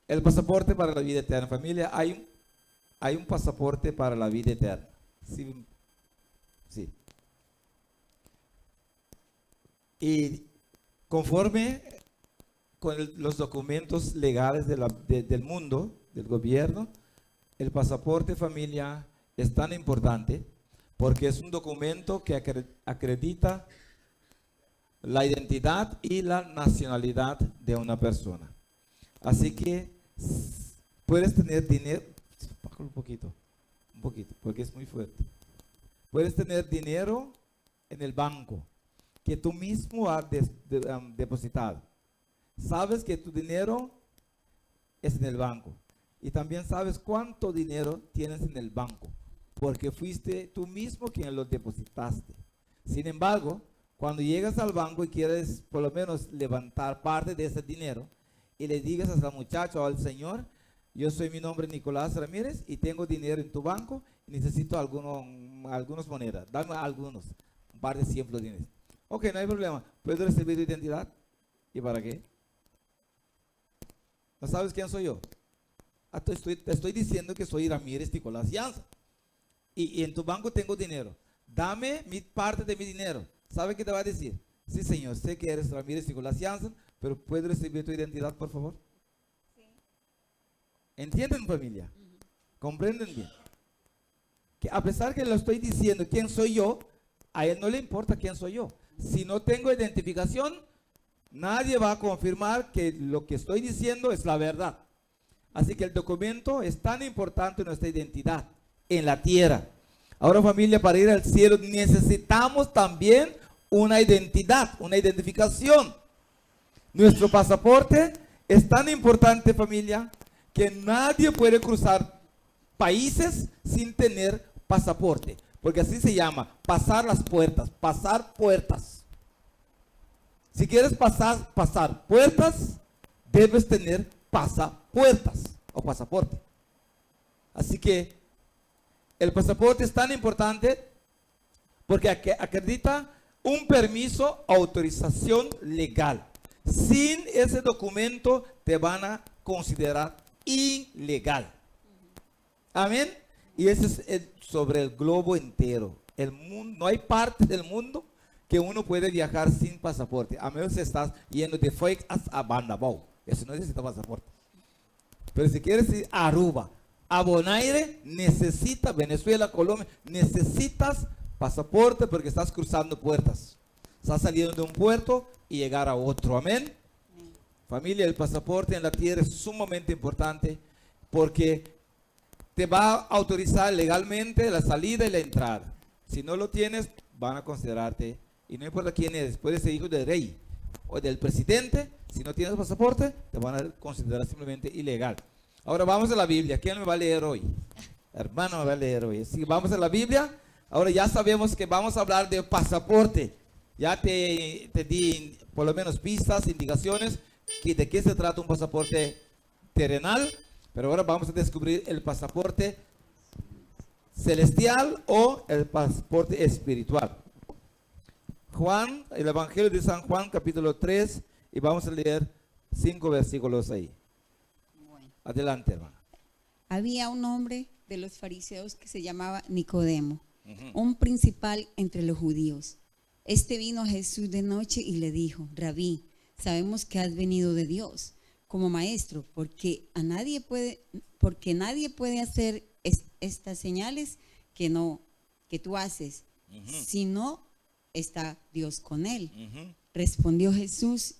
El pasaporte para la vida eterna. Familia, hay un pasaporte para la vida eterna. Sí. Sí. Y conforme con los documentos legales del mundo, del gobierno, el pasaporte, familia, es tan importante porque es un documento que acredita la identidad y la nacionalidad de una persona. Así que puedes tener dinero, bájalo un poquito, porque es muy fuerte. Puedes tener dinero en el banco que tú mismo has depositado. Sabes que tu dinero es en el banco y también sabes cuánto dinero tienes en el banco porque fuiste tú mismo quien lo depositaste. Sin embargo, cuando llegas al banco y quieres por lo menos levantar parte de ese dinero y le digas al muchacho o al señor: yo soy, mi nombre Nicolás Ramírez y tengo dinero en tu banco y necesito algunas monedas, dame algunos, un par de 100 florines. Ok, no hay problema, ¿puedo recibir tu identidad? ¿Y para qué? ¿No sabes quién soy yo? Te estoy diciendo que soy Ramírez Nicolás Janssen y en tu banco tengo dinero, dame parte de mi dinero. ¿Sabe qué te va a decir? Sí, señor, sé que eres Ramírez Nicolás Janssen, pero ¿puedo recibir tu identidad, por favor? Sí. ¿Entienden, familia? ¿Comprenden bien? Que a pesar que le estoy diciendo quién soy yo, a él no le importa quién soy yo. Si no tengo identificación, nadie va a confirmar que lo que estoy diciendo es la verdad. Así que el documento es tan importante en nuestra identidad en la tierra. Ahora, familia, para ir al cielo necesitamos también una identidad, una identificación. Nuestro pasaporte es tan importante, familia, que nadie puede cruzar países sin tener pasaporte, porque así se llama, pasar las puertas, pasar puertas. Si quieres pasar puertas, debes tener pasapuertas o pasaporte. Así que el pasaporte es tan importante porque acredita un permiso, autorización legal. Sin ese documento te van a considerar ilegal. Amén. Y eso es sobre el globo entero. El mundo, no hay parte del mundo que uno puede viajar sin pasaporte. A menos que estás yendo de Foix a Bandabau. Eso no necesita pasaporte. Pero si quieres ir a Aruba, a Bonaire, necesitas, Venezuela, Colombia, necesitas pasaporte porque estás cruzando puertas. Estás saliendo de un puerto y llegar a otro. Amén. Familia, el pasaporte en la tierra es sumamente importante porque te va a autorizar legalmente la salida y la entrada. Si no lo tienes, van a considerarte, y no importa quién eres, puedes ser hijo del rey o del presidente, si no tienes pasaporte, te van a considerar simplemente ilegal. Ahora vamos a la Biblia. ¿Quién me va a leer hoy? Hermano, me va a leer hoy. Si vamos a la Biblia, ahora ya sabemos que vamos a hablar de pasaporte. Ya te di por lo menos pistas, indicaciones de qué se trata un pasaporte terrenal, pero ahora vamos a descubrir el pasaporte celestial o el pasaporte espiritual. Juan, el Evangelio de San Juan, capítulo 3, y vamos a leer 5 versículos ahí. Bueno. Adelante, hermano. Había un hombre de los fariseos que se llamaba Nicodemo, un principal entre los judíos. Este vino a Jesús de noche y le dijo: Rabí, sabemos que has venido de Dios como maestro, porque nadie puede hacer estas señales que tú haces, si no está Dios con él. Respondió Jesús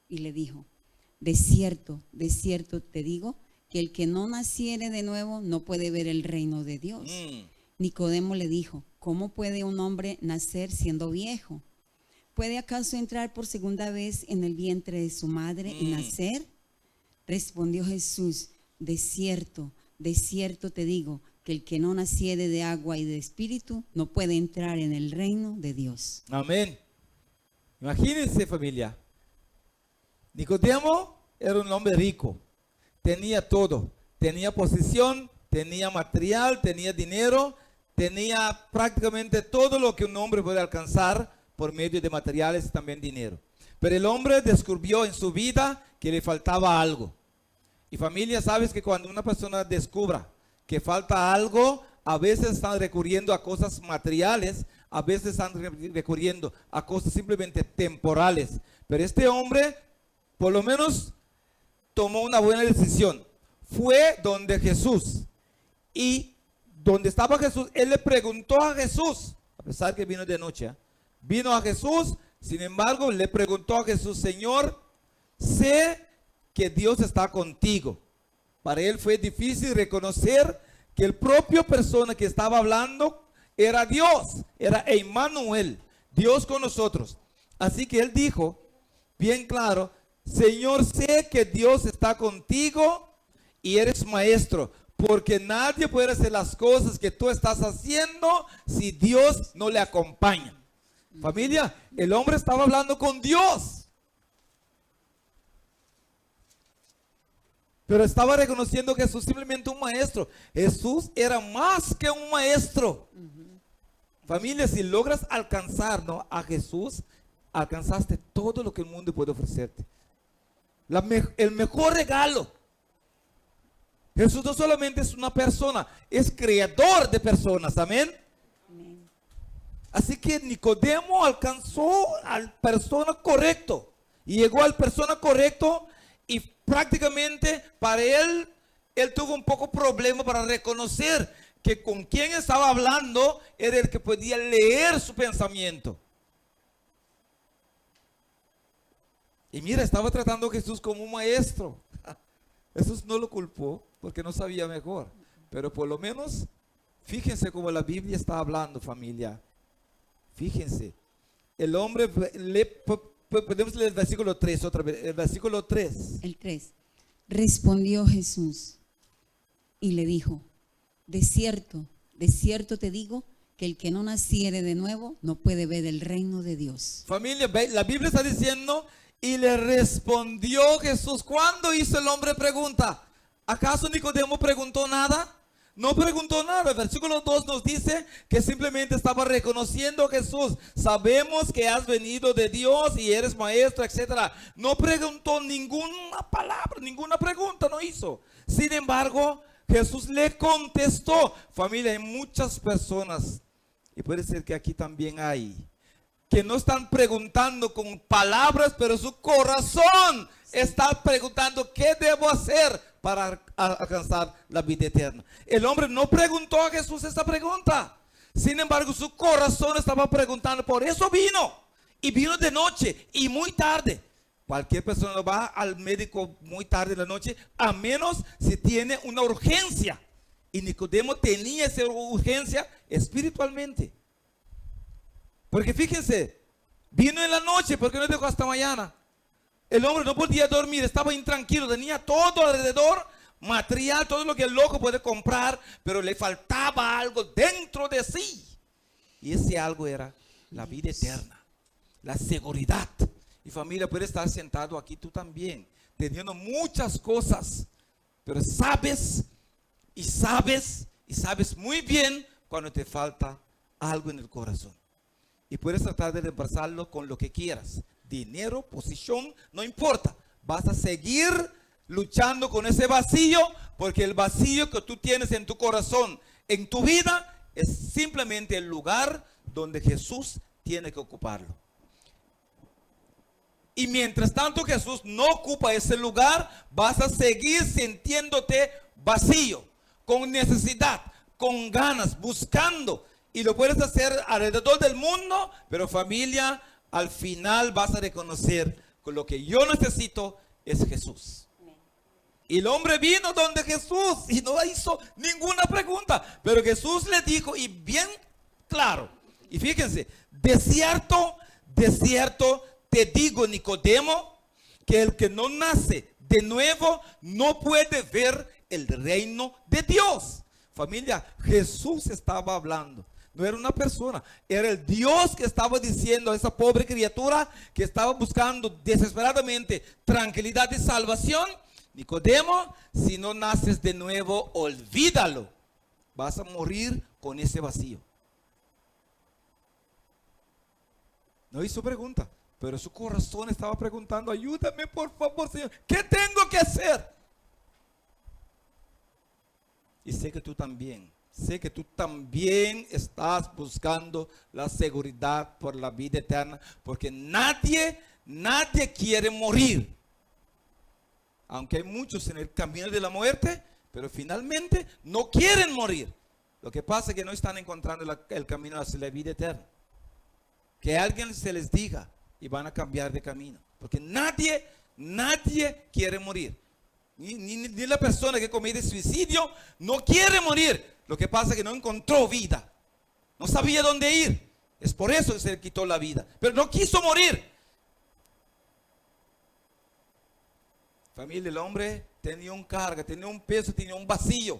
y le dijo: de cierto te digo, que el que no naciere de nuevo no puede ver el reino de Dios. Nicodemo le dijo: ¿cómo puede un hombre nacer siendo viejo? ¿Puede acaso entrar por segunda vez en el vientre de su madre y nacer? Respondió Jesús: de cierto te digo, que el que no naciere de agua y de espíritu no puede entrar en el reino de Dios. Amén. Imagínense, familia. Nicodemo era un hombre rico. Tenía todo. Tenía posición, tenía material, tenía dinero, tenía prácticamente todo lo que un hombre puede alcanzar por medio de materiales y también dinero. Pero el hombre descubrió en su vida que le faltaba algo. Y familia, sabes que cuando una persona descubra que falta algo, a veces están recurriendo a cosas materiales, a veces están recurriendo a cosas simplemente temporales. Pero este hombre, por lo menos, tomó una buena decisión. Fue donde Jesús. Y donde estaba Jesús, él le preguntó a Jesús, a pesar que vino de noche, vino a Jesús, sin embargo, le preguntó a Jesús: Señor, sé que Dios está contigo. Para él fue difícil reconocer que el propio persona que estaba hablando era Dios, era Emmanuel, Dios con nosotros. Así que él dijo bien claro: Señor, sé que Dios está contigo y eres maestro, porque nadie puede hacer las cosas que tú estás haciendo si Dios no le acompaña. Familia, el hombre estaba hablando con Dios, pero estaba reconociendo que Jesús simplemente un maestro. Jesús era más que un maestro. Familia, si logras alcanzar, ¿no?, a Jesús, alcanzaste todo lo que el mundo puede ofrecerte. El mejor regalo. Jesús no solamente es una persona, es creador de personas. Amén. Amén. Así que Nicodemo alcanzó al persona correcto. Y llegó al persona correcto. Y prácticamente para él tuvo un poco problema para reconocer que con quien estaba hablando era el que podía leer su pensamiento. Y mira, estaba tratando a Jesús como un maestro. Jesús no lo culpó porque no sabía mejor. Pero por lo menos, fíjense cómo la Biblia está hablando, familia. Fíjense. El hombre, podemos leer el versículo 3 otra vez. El versículo 3. El 3. Respondió Jesús y le dijo: de cierto te digo, que el que no naciere de nuevo no puede ver el reino de Dios. Familia, la Biblia está diciendo: y le respondió Jesús. ¿Cuándo hizo el hombre pregunta? ¿Acaso Nicodemo preguntó nada? No preguntó nada. El versículo 2 nos dice que simplemente estaba reconociendo a Jesús. Sabemos que has venido de Dios y eres maestro, etc. No preguntó ninguna palabra, ninguna pregunta no hizo. Sin embargo, Jesús le contestó. Familia, hay muchas personas, y puede ser que aquí también hay, que no están preguntando con palabras, pero su corazón está preguntando: ¿qué debo hacer para alcanzar la vida eterna? El hombre no preguntó a Jesús esta pregunta. Sin embargo, su corazón estaba preguntando. Por eso vino. Y vino de noche y muy tarde. Cualquier persona va al médico muy tarde en la noche, a menos si tiene una urgencia. Y Nicodemo tenía esa urgencia espiritualmente. Porque fíjense, vino en la noche, ¿por qué no dejó hasta mañana? El hombre no podía dormir, estaba intranquilo, tenía todo alrededor, material, todo lo que el loco puede comprar, pero le faltaba algo dentro de sí. Y ese algo era la vida eterna, la seguridad. Y familia, puede estar sentado aquí tú también, teniendo muchas cosas, pero sabes muy bien cuando te falta algo en el corazón. Y puedes tratar de reemplazarlo con lo que quieras. Dinero, posición, no importa. Vas a seguir luchando con ese vacío, porque el vacío que tú tienes en tu corazón, en tu vida, es simplemente el lugar donde Jesús tiene que ocuparlo. Y mientras tanto Jesús no ocupa ese lugar, vas a seguir sintiéndote vacío, con necesidad, con ganas, buscando. Y lo puedes hacer alrededor del mundo, pero familia, al final vas a reconocer que lo que yo necesito es Jesús. Y el hombre vino donde Jesús y no hizo ninguna pregunta, pero Jesús le dijo, y bien claro, y fíjense: de cierto te digo, Nicodemo, que el que no nace de nuevo no puede ver el reino de Dios. Familia, Jesús estaba hablando. No era una persona, era el Dios que estaba diciendo a esa pobre criatura que estaba buscando desesperadamente tranquilidad y salvación: Nicodemo, si no naces de nuevo, olvídalo. Vas a morir con ese vacío. No hizo pregunta, pero su corazón estaba preguntando: ayúdame por favor, Señor, ¿qué tengo que hacer? Y sé que tú también. Sé que tú también estás buscando la seguridad por la vida eterna. Porque nadie quiere morir. Aunque hay muchos en el camino de la muerte, pero finalmente no quieren morir. Lo que pasa es que no están encontrando el camino hacia la vida eterna. Que alguien se les diga y van a cambiar de camino. Porque nadie quiere morir. Ni la persona que comete suicidio no quiere morir. Lo que pasa es que no encontró vida. No sabía dónde ir. Es por eso que se le quitó la vida. Pero no quiso morir. Familia, el hombre tenía un carga, tenía un peso, tenía un vacío.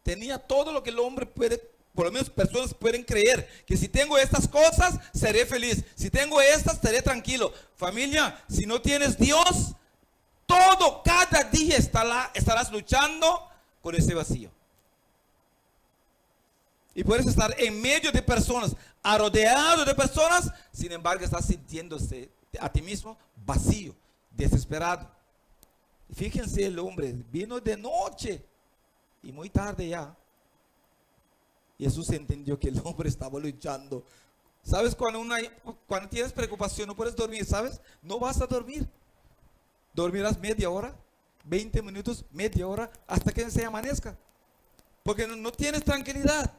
Tenía todo lo que el hombre puede, por lo menos personas pueden creer. Que si tengo estas cosas, seré feliz. Si tengo estas, estaré tranquilo. Familia, si no tienes Dios, cada día estarás luchando con ese vacío. Y puedes estar en medio de personas, rodeado de personas, sin embargo estás sintiéndose a ti mismo vacío, desesperado. Y fíjense, el hombre vino de noche y muy tarde ya. Jesús entendió que el hombre estaba luchando. ¿Sabes? Cuando tienes preocupación, no puedes dormir, ¿sabes? No vas a dormir. Dormirás media hora, 20 minutos, media hora, hasta que se amanezca. Porque no tienes tranquilidad.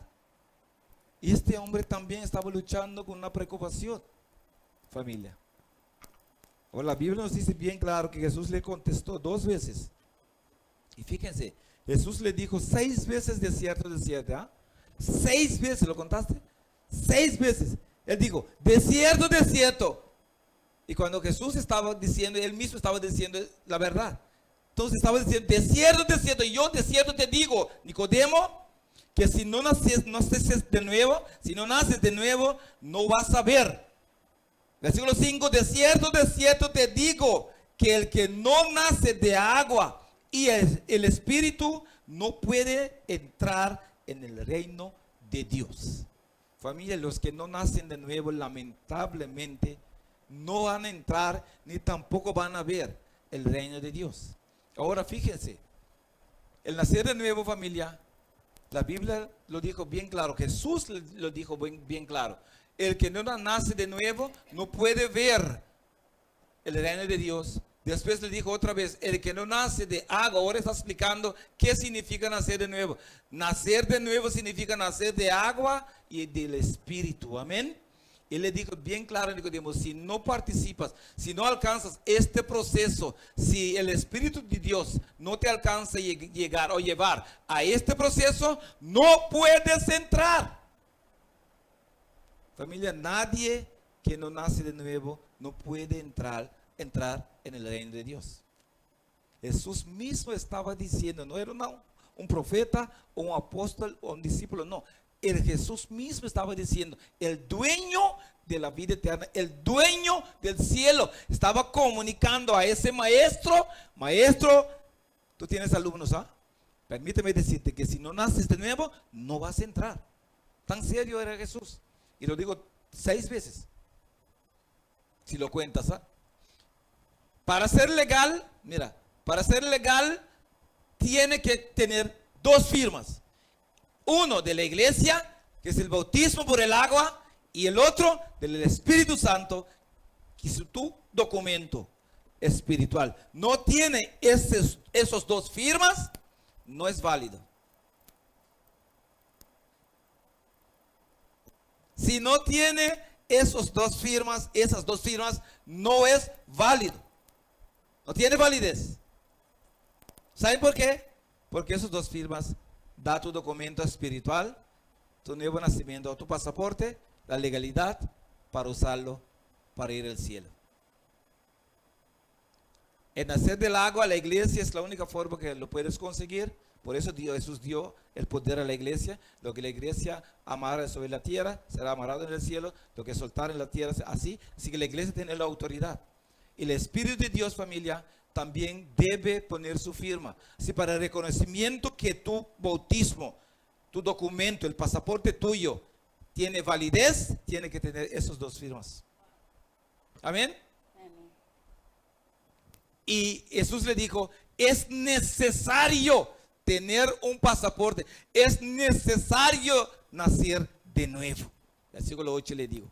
Y este hombre también estaba luchando con una preocupación, familia. Ahora la Biblia nos dice bien claro que Jesús le contestó 2 veces. Y fíjense, Jesús le dijo 6 veces desierto, desierto. ¿Ah? 6 veces, ¿lo contaste? 6 veces. Él dijo, desierto, desierto. Y cuando Jesús estaba diciendo, él mismo estaba diciendo la verdad. Entonces estaba diciendo, desierto, desierto. Y yo desierto te digo, Nicodemo, que si no naces de nuevo, si no naces de nuevo, no vas a ver. Versículo 5, desierto, desierto te digo, que el que no nace de agua y el Espíritu no puede entrar en el reino de Dios. Familia, los que no nacen de nuevo, lamentablemente, no van a entrar ni tampoco van a ver el reino de Dios. Ahora fíjense, el nacer de nuevo, familia, la Biblia lo dijo bien claro, Jesús lo dijo bien claro. El que no nace de nuevo no puede ver el reino de Dios. Después le dijo otra vez, el que no nace de agua, ahora está explicando qué significa nacer de nuevo. Nacer de nuevo significa nacer de agua y del Espíritu, amén. Él le dijo bien claro, Nicodemo, si no participas, si no alcanzas este proceso, si el Espíritu de Dios no te alcanza a llegar o llevar a este proceso, no puedes entrar. Familia, nadie que no nace de nuevo no puede entrar en el reino de Dios. Jesús mismo estaba diciendo, no era un profeta o un apóstol o un discípulo, no. El Jesús mismo estaba diciendo, el dueño de la vida eterna, el dueño del cielo, estaba comunicando a ese maestro, tú tienes alumnos, ¿ah? Permíteme decirte que si no naces de nuevo, no vas a entrar. Tan serio era Jesús. Y lo digo 6 veces. Si lo cuentas, ¿ah? Para ser legal, mira, para ser legal, tiene que tener 2 firmas. Uno de la iglesia, que es el bautismo por el agua, y el otro del Espíritu Santo, que es tu documento espiritual. No tiene esos 2 firmas, no es válido. Si no tiene esas 2 firmas, no es válido. No tiene validez. ¿Saben por qué? Porque esas 2 firmas da tu documento espiritual, tu nuevo nacimiento, tu pasaporte, la legalidad para usarlo para ir al cielo. El nacer del agua, la iglesia es la única forma que lo puedes conseguir. Por eso Jesús dio el poder a la iglesia. Lo que la iglesia amarra sobre la tierra será amarrado en el cielo. Lo que soltar en la tierra así. Así que la iglesia tiene la autoridad. Y el Espíritu de Dios, familia, también debe poner su firma. Así para el reconocimiento que tu bautismo, tu documento, el pasaporte tuyo tiene validez, tiene que tener esas 2 firmas. Amén. Amén. Y Jesús le dijo, es necesario tener un pasaporte. Es necesario nacer de nuevo. Versículo 8 le digo.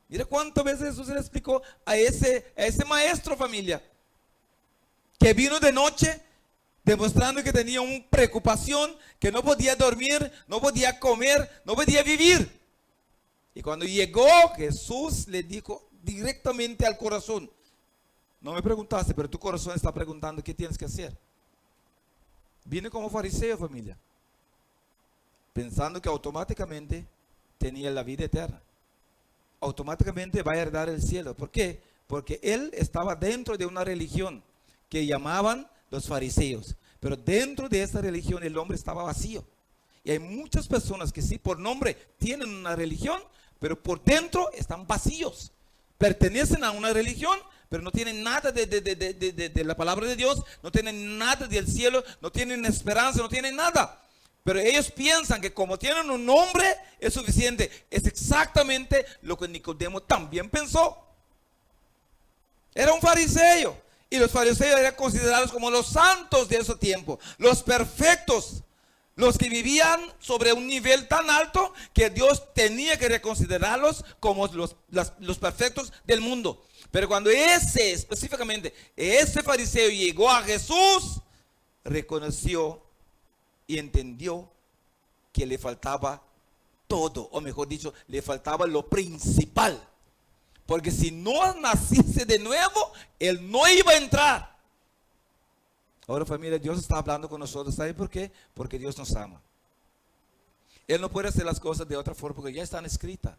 Mira cuántas veces Jesús le explicó a ese maestro, familia, que vino de noche demostrando que tenía una preocupación, que no podía dormir, no podía comer, no podía vivir. Y cuando llegó, Jesús le dijo directamente al corazón: no me preguntaste, pero tu corazón está preguntando qué tienes que hacer. Vine como fariseo, familia, pensando que automáticamente tenía la vida eterna. Automáticamente va a heredar el cielo. ¿Por qué? Porque él estaba dentro de una religión que llamaban los fariseos. Pero dentro de esa religión el hombre estaba vacío. Y hay muchas personas que sí, por nombre tienen una religión, pero por dentro están vacíos. Pertenecen a una religión, pero no tienen nada de la palabra de Dios, no tienen nada del cielo, no tienen esperanza, no tienen nada. Pero ellos piensan que como tienen un nombre es suficiente. Es exactamente lo que Nicodemo también pensó. Era un fariseo. Y los fariseos eran considerados como los santos de ese tiempo. Los perfectos. Los que vivían sobre un nivel tan alto que Dios tenía que reconsiderarlos como los perfectos del mundo. Pero cuando específicamente, ese fariseo llegó a Jesús, reconoció y entendió que le faltaba todo, o mejor dicho, le faltaba lo principal. Porque si no naciese de nuevo, él no iba a entrar. Ahora, familia, Dios está hablando con nosotros. ¿Sabe por qué? Porque Dios nos ama. Él no puede hacer las cosas de otra forma porque ya están escritas.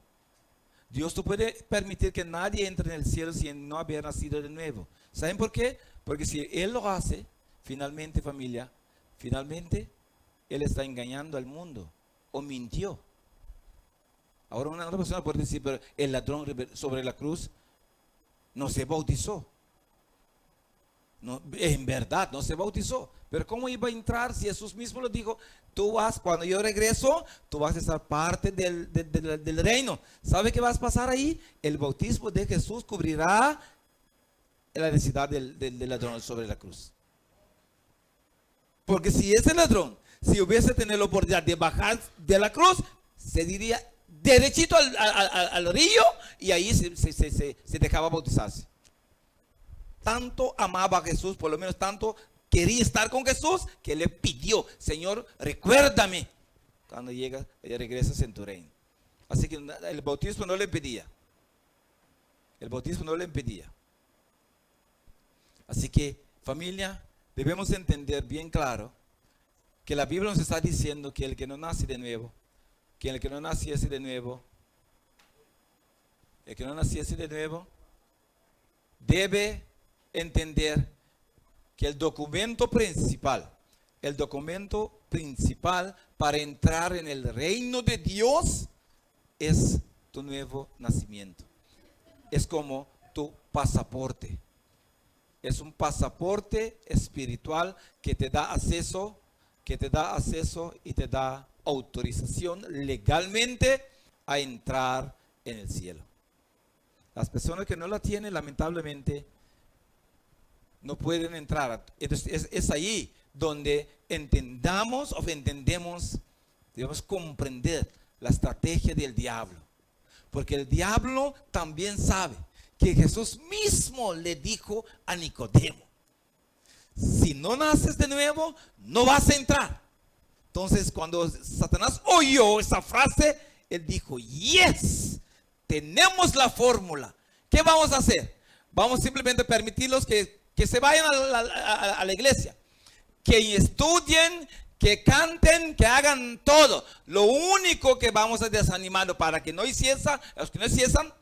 Dios no puede permitir que nadie entre en el cielo sin no haber nacido de nuevo. ¿Saben por qué? Porque si Él lo hace, finalmente, familia, finalmente Él está engañando al mundo o mintió. Ahora una persona puede decir: pero el ladrón sobre la cruz no se bautizó. No, en verdad no se bautizó. Pero ¿cómo iba a entrar si Jesús mismo lo dijo? Tú vas, cuando yo regreso, tú vas a estar parte del reino. ¿Sabe qué vas a pasar ahí? El bautismo de Jesús cubrirá la necesidad del ladrón sobre la cruz. Porque si ese ladrón, si hubiese tenido la oportunidad de bajar de la cruz, se diría derechito al río y ahí se dejaba bautizarse. Tanto amaba a Jesús, por lo menos tanto quería estar con Jesús, que le pidió: Señor, recuérdame cuando ella regresas en tu reino. Así que el bautismo no le impedía. El bautismo no le impedía. Así que, familia, debemos entender bien claro que la Biblia nos está diciendo que el que no nace de nuevo, que el que no naciese de nuevo, el que no naciese de nuevo, debe entender que el documento principal para entrar en el reino de Dios es tu nuevo nacimiento. Es como tu pasaporte. Es un pasaporte espiritual que te da acceso y te da autorización legalmente a entrar en el cielo. Las personas que no la tienen, lamentablemente, no pueden entrar. Entonces es ahí donde entendemos, debemos comprender la estrategia del diablo. Porque el diablo también sabe que Jesús mismo le dijo a Nicodemo: si no naces de nuevo, no vas a entrar. Entonces, cuando Satanás oyó esa frase, él dijo: yes, tenemos la fórmula. ¿Qué vamos a hacer? Vamos simplemente a permitirlos que se vayan a la iglesia, que estudien, que canten, que hagan todo. Lo único que vamos a desanimarlo para que no hiciesen, los que no hiciesen,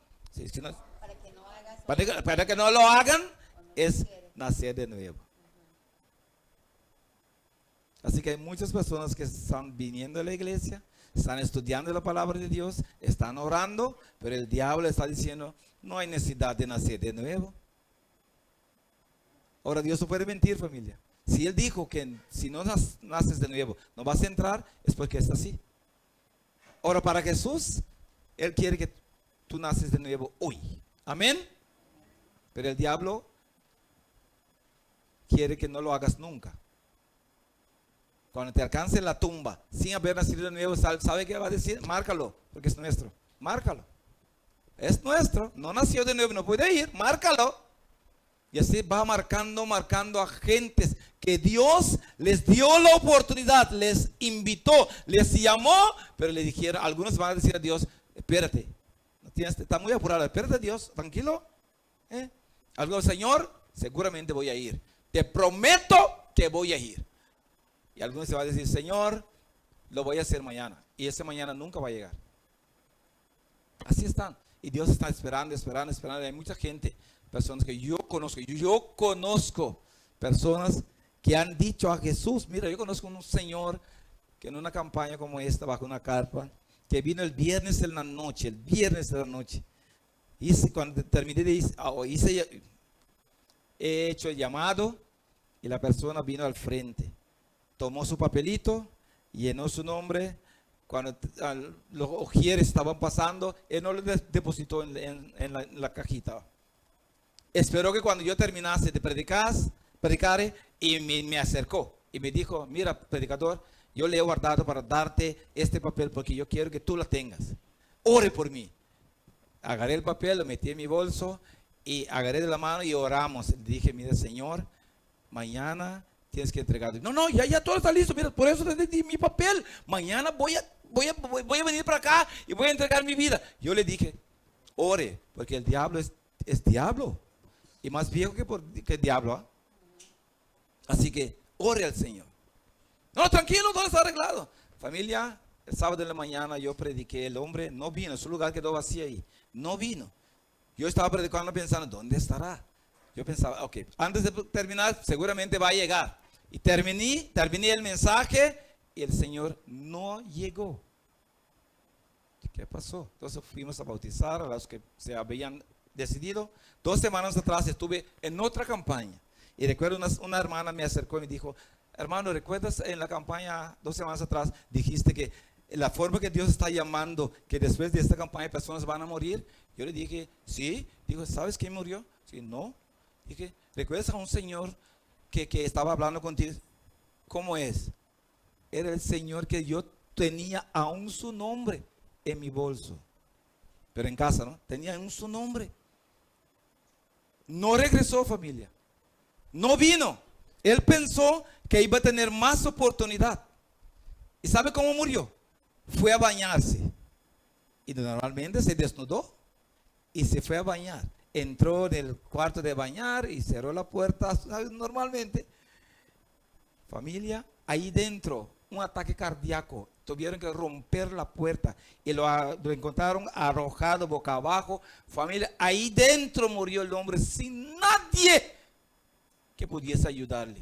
para que no lo hagan, es nacer de nuevo. Así que hay muchas personas que están viniendo a la iglesia, están estudiando la palabra de Dios, están orando, pero el diablo está diciendo: no hay necesidad de nacer de nuevo. Ahora, Dios no puede mentir, familia. Si Él dijo que si no naces de nuevo no vas a entrar, es porque es así. Ahora, para Jesús, Él quiere que tú naces de nuevo hoy. Amén. Pero el diablo quiere que no lo hagas nunca. Cuando te alcance la tumba, sin haber nacido de nuevo, ¿sabe qué va a decir? Márcalo, porque es nuestro. Márcalo. Es nuestro, no nació de nuevo, no puede ir, márcalo. Y así va marcando a gentes que Dios les dio la oportunidad, les invitó, les llamó, pero le dijeron, algunos van a decir a Dios, espérate, está muy apurado, espérate Dios, tranquilo. Algo, Señor, seguramente voy a ir. Te prometo que voy a ir. Y algunos se van a decir, Señor, lo voy a hacer mañana. Y ese mañana nunca va a llegar. Así están. Y Dios está esperando. Hay mucha gente, personas que yo conozco personas que han dicho a Jesús, mira, yo conozco un señor que en una campaña como esta, bajo una carpa, que vino el viernes en la noche, y cuando terminé he hecho el llamado, y la persona vino al frente, tomó su papelito, llenó su nombre. Cuando los ojieres estaban pasando, él no lo depositó en la cajita. Esperó que cuando yo terminase de predicar, y me acercó y me dijo, mira, predicador, yo le he guardado para darte este papel porque yo quiero que tú lo tengas. Ore por mí. Agarré el papel, lo metí en mi bolso y agarré de la mano y oramos. Le dije, mira, Señor, mañana tienes que entregarlo. No, ya todo está listo. Mira, por eso te di mi papel. Mañana voy a venir para acá y voy a entregar mi vida. Yo le dije, ore, porque el diablo es diablo. Y más viejo que el diablo. ¿Eh? Así que ore al Señor. No, tranquilo, todo está arreglado. Familia, el sábado de la mañana yo prediqué. El hombre no vino, su lugar quedó vacío ahí. No vino. Yo estaba predicando pensando, ¿dónde estará? Yo pensaba, ok, antes de terminar, seguramente va a llegar. Y terminé el mensaje y el Señor no llegó. ¿Qué pasó? Entonces fuimos a bautizar a los que se habían decidido. 2 semanas atrás estuve en otra campaña. Y recuerdo una hermana me acercó y me dijo, hermano, ¿recuerdas en la campaña 2 semanas atrás? Dijiste que la forma que Dios está llamando, que después de esta campaña personas van a morir. Yo le dije, sí. Dijo, ¿sabes quién murió? Sí, no. Dije, ¿recuerdas a un señor que estaba hablando contigo? ¿Cómo es? Era el señor que yo tenía aún su nombre en mi bolso. Pero en casa, ¿no? Tenía aún su nombre. No regresó, familia. No vino. Él pensó que iba a tener más oportunidad. ¿Y sabe cómo murió? Fue a bañarse. Y normalmente se desnudó y se fue a bañar. Entró en el cuarto de bañar y cerró la puerta normalmente. Familia, ahí dentro, un ataque cardíaco. Tuvieron que romper la puerta y lo encontraron arrojado boca abajo. Familia, ahí dentro murió el hombre sin nadie que pudiese ayudarle.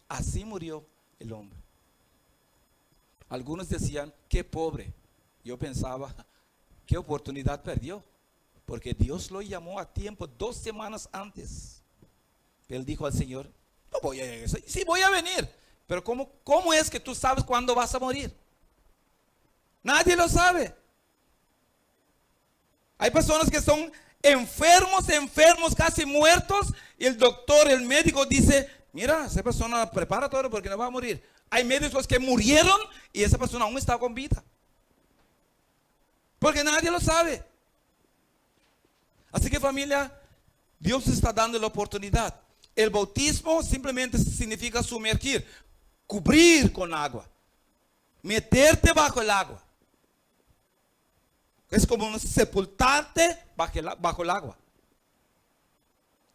Así murió el hombre. Algunos decían, qué pobre. Yo pensaba, qué oportunidad perdió. Porque Dios lo llamó a tiempo 2 semanas antes. Él dijo al Señor, no voy a regresar. Sí, voy a venir. Pero ¿cómo es que tú sabes cuándo vas a morir? Nadie lo sabe. Hay personas que son enfermos, casi muertos. Y el doctor, el médico dice, mira, esa persona prepara todo porque no va a morir. Hay médicos que murieron y esa persona aún está con vida. Porque nadie lo sabe. Así que familia, Dios está dando la oportunidad. El bautismo simplemente significa sumergir, cubrir con agua, meterte bajo el agua. Es como sepultarte bajo el agua.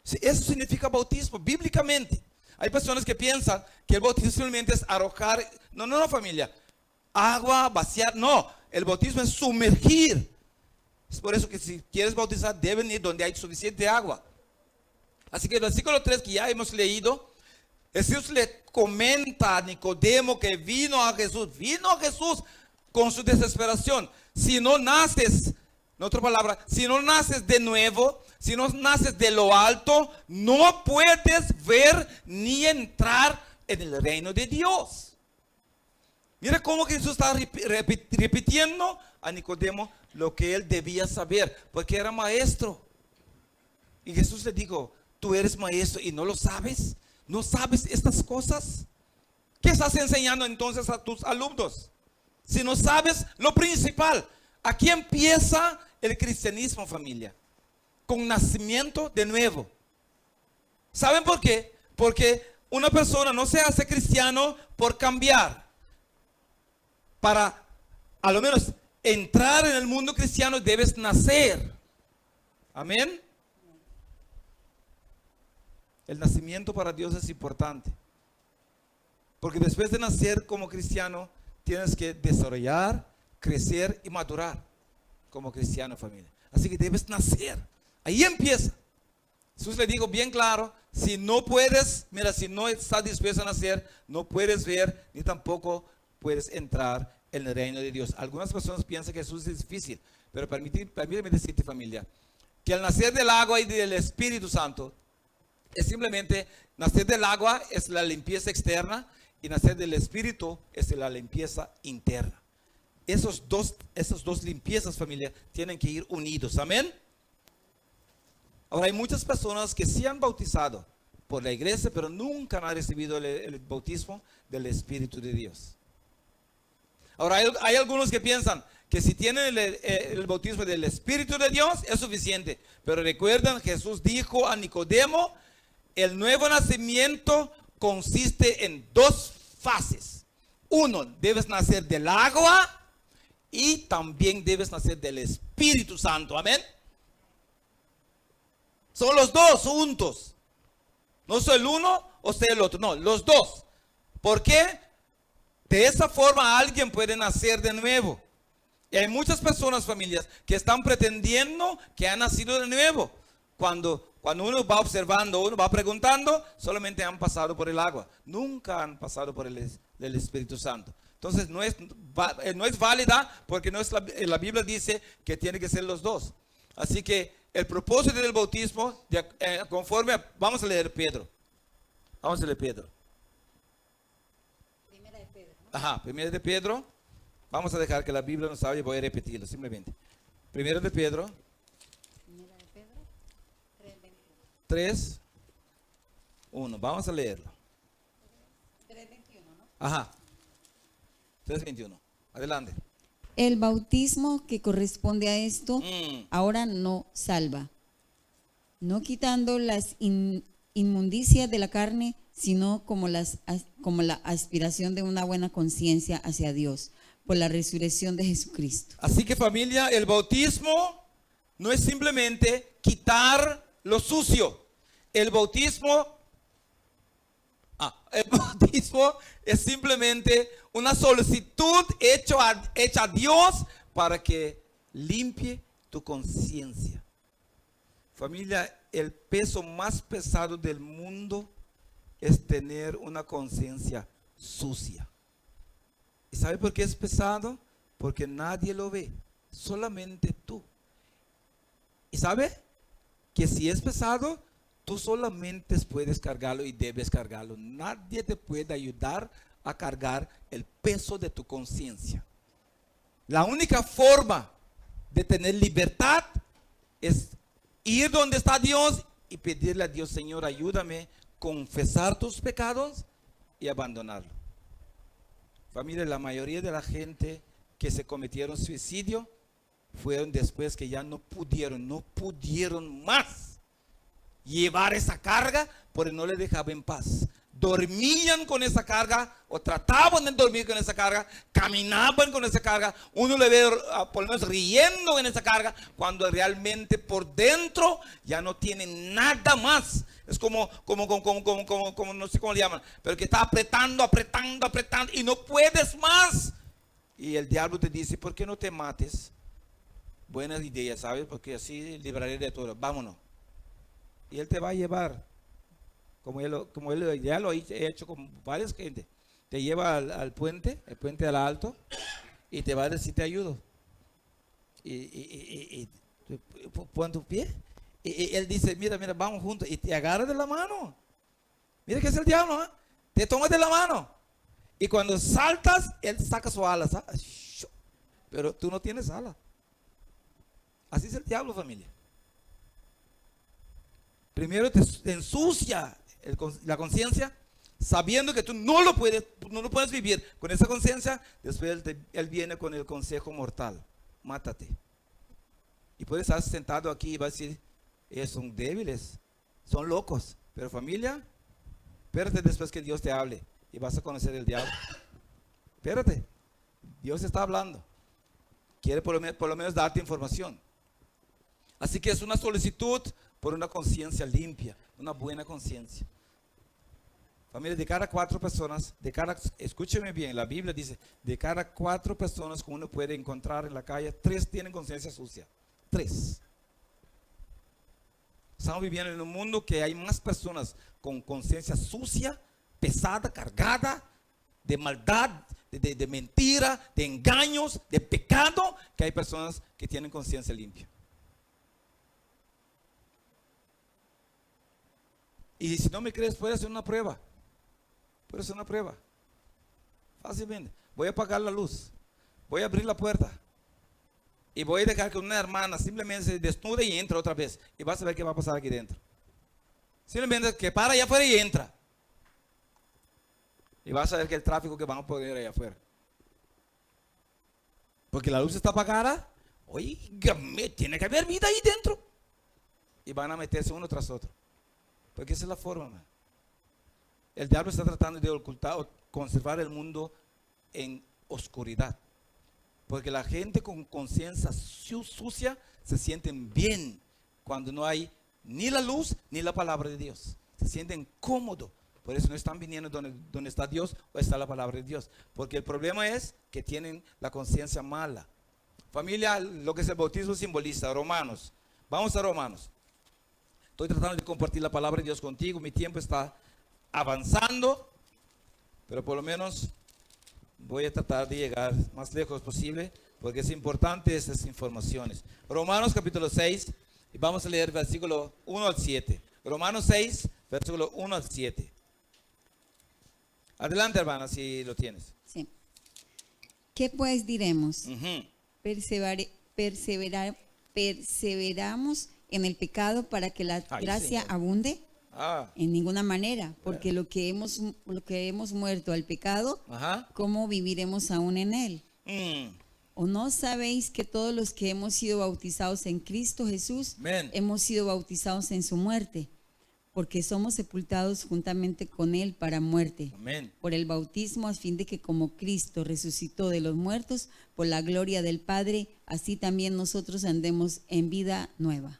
Sí, eso significa bautismo, bíblicamente. Hay personas que piensan que el bautismo simplemente es arrojar. No, familia. Agua, vaciar. No, el bautismo es sumergir. Es por eso que si quieres bautizar, deben ir donde hay suficiente agua. Así que el versículo 3 que ya hemos leído, Jesús le comenta a Nicodemo que vino a Jesús con su desesperación. Si no naces, en otra palabra, si no naces de nuevo, si no naces de lo alto, no puedes ver ni entrar en el reino de Dios. Mira cómo Jesús está repitiendo a Nicodemo lo que él debía saber, porque era maestro. Y Jesús le dijo, tú eres maestro y no lo sabes, no sabes estas cosas. ¿Qué estás enseñando entonces a tus alumnos? Si no sabes lo principal. Aquí empieza el cristianismo, familia. Con nacimiento de nuevo. ¿Saben por qué? Porque una persona no se hace cristiano por cambiar. Para, a lo menos, entrar en el mundo cristiano debes nacer. Amén. El nacimiento para Dios es importante. Porque después de nacer como cristiano, tienes que desarrollar, crecer y madurar como cristiano, familia. Así que debes nacer. Ahí empieza. Jesús le dijo bien claro, si no puedes, mira, si no estás dispuesto a nacer, no puedes ver, ni tampoco puedes entrar en el reino de Dios. Algunas personas piensan que Jesús es difícil, pero permíteme decirte, familia, que al nacer del agua y del Espíritu Santo, es simplemente, nacer del agua es la limpieza externa, y nacer del Espíritu es la limpieza interna. Esas dos limpiezas, familia, tienen que ir unidos. Amén. Ahora, hay muchas personas que sí han bautizado por la iglesia, pero nunca han recibido el bautismo del Espíritu de Dios. Ahora, hay algunos que piensan que si tienen el bautismo del Espíritu de Dios es suficiente. Pero recuerdan, Jesús dijo a Nicodemo, el nuevo nacimiento consiste en dos fases. Uno, debes nacer del agua y también debes nacer del Espíritu Santo. Amén. Son los dos juntos. No soy el uno o soy el otro. No, los dos. ¿Por qué? De esa forma alguien puede nacer de nuevo. Y hay muchas personas, familias, que están pretendiendo que han nacido de nuevo. Cuando uno va observando, uno va preguntando, solamente han pasado por el agua. Nunca han pasado por el Espíritu Santo. Entonces no es válida porque la Biblia dice que tiene que ser los dos. Así que el propósito del bautismo, vamos a leer Pedro. Vamos a leer Pedro. Primera de Pedro, ¿no? Ajá, primera de Pedro. Vamos a dejar que la Biblia nos hable y voy a repetirlo simplemente. Primera de Pedro. 3:1. Vamos a leerlo. 3:21, ¿no? Ajá. 3:21. Adelante. El bautismo que corresponde a esto ahora no salva, no quitando las inmundicias de la carne, sino como la aspiración de una buena conciencia hacia Dios por la resurrección de Jesucristo. Así que, familia, el bautismo no es simplemente quitar lo sucio. El bautismo es simplemente una solicitud hecha a Dios para que limpie tu conciencia. Familia, el peso más pesado del mundo es tener una conciencia sucia. ¿Y sabe por qué es pesado? Porque nadie lo ve, solamente tú. ¿Y sabe? Que si es pesado, tú solamente puedes cargarlo y debes cargarlo. Nadie te puede ayudar a cargar el peso de tu conciencia. La única forma de tener libertad es ir donde está Dios y pedirle a Dios, Señor, ayúdame, confesar tus pecados y abandonarlo. Familia, la mayoría de la gente que se cometieron suicidio fueron después que ya no pudieron más llevar esa carga, porque no le dejaba en paz. Dormían con esa carga o trataban de dormir con esa carga, caminaban con esa carga. Uno le ve por lo menos riendo en esa carga, cuando realmente por dentro ya no tiene nada más. Es como no sé cómo le llaman, pero que está apretando y no puedes más. Y el diablo te dice, ¿por qué no te mates? Buenas ideas, ¿sabes? Porque así libraré de todo. Vámonos. Y él te va a llevar, como él ya lo he hecho con varias gente. Te lleva al puente, el puente al alto, y te va a decir, te ayudo. Y pon tu pie. Y él dice, mira, vamos juntos. Y te agarra de la mano. Mira que es el diablo, ¿eh? Te toma de la mano. Y cuando saltas, él saca su ala, ¿sabes? Pero tú no tienes ala. Así es el diablo, familia. Primero te ensucia la conciencia. sabiendo que tú no lo puedes vivir con esa conciencia, después él viene con el consejo mortal: mátate. Y puedes estar sentado aquí y va a decir: ellos son débiles, son locos. Pero familia, espérate después que Dios te hable y vas a conocer el diablo. Espérate, Dios está hablando. Quiere por lo menos darte información. Así que es una solicitud por una conciencia limpia, una buena conciencia. Familia, de cada 4 personas, escúcheme bien, la Biblia dice, de cada 4 personas que uno puede encontrar en la calle, 3 tienen conciencia sucia. 3. Estamos viviendo en un mundo que hay más personas con conciencia sucia, pesada, cargada, de maldad, de mentira, de engaños, de pecado, que hay personas que tienen conciencia limpia. Y si no me crees, puedes hacer una prueba. Puedes hacer una prueba. Fácilmente. Voy a apagar la luz. Voy a abrir la puerta. Y voy a dejar que una hermana simplemente se desnude y entra otra vez. Y vas a ver qué va a pasar aquí dentro. Simplemente que para allá afuera y entra. Y vas a ver que el tráfico que van a poner allá afuera. Porque la luz está apagada. Oígame, tiene que haber vida ahí dentro. Y van a meterse uno tras otro. Porque esa es la forma, man. El diablo está tratando de ocultar o conservar el mundo en oscuridad. Porque la gente con conciencia sucia se sienten bien cuando no hay ni la luz ni la palabra de Dios. Se sienten cómodos. Por eso no están viniendo donde está Dios o está la palabra de Dios. Porque el problema es que tienen la conciencia mala. Familia, lo que es el bautismo simboliza. Romanos. Vamos a Romanos. Estoy tratando de compartir la palabra de Dios contigo. Mi tiempo está avanzando, pero por lo menos voy a tratar de llegar más lejos posible, porque es importante estas informaciones. Romanos capítulo 6, y vamos a leer versículo 1 al 7. Romanos 6, versículo 1 al 7. Adelante, hermana, si lo tienes. Sí. ¿Qué pues diremos? Ujú. ¿Perseveramos en el pecado para que la gracia Señor. abunde? Ah, En ninguna manera, porque lo que hemos muerto al pecado, ajá. ¿cómo viviremos aún en él? ¿O no sabéis que todos los que hemos sido bautizados en Cristo Jesús, Amén. hemos sido bautizados en su muerte? Porque somos sepultados juntamente con él para muerte, Amén. por el bautismo, a fin de que como Cristo resucitó de los muertos por la gloria del Padre, así también nosotros andemos en vida nueva.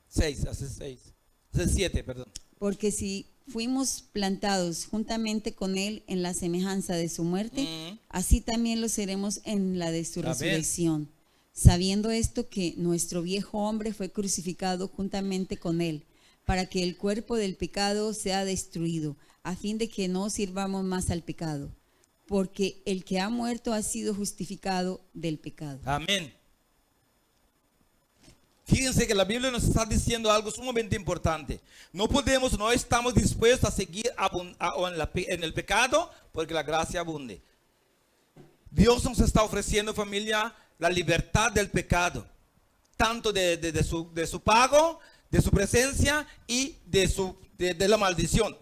7, perdón. Porque si fuimos plantados juntamente con él en la semejanza de su muerte, así también lo seremos en la de su Amén. resurrección. Sabiendo esto, que nuestro viejo hombre fue crucificado juntamente con él, para que el cuerpo del pecado sea destruido, a fin de que no sirvamos más al pecado. Porque el que ha muerto ha sido justificado del pecado. Amén. Fíjense que la Biblia nos está diciendo algo sumamente importante. No estamos dispuestos a seguir en el pecado porque la gracia abunde. Dios nos está ofreciendo, familia, la libertad del pecado. Tanto de su pago, de su presencia y de la maldición.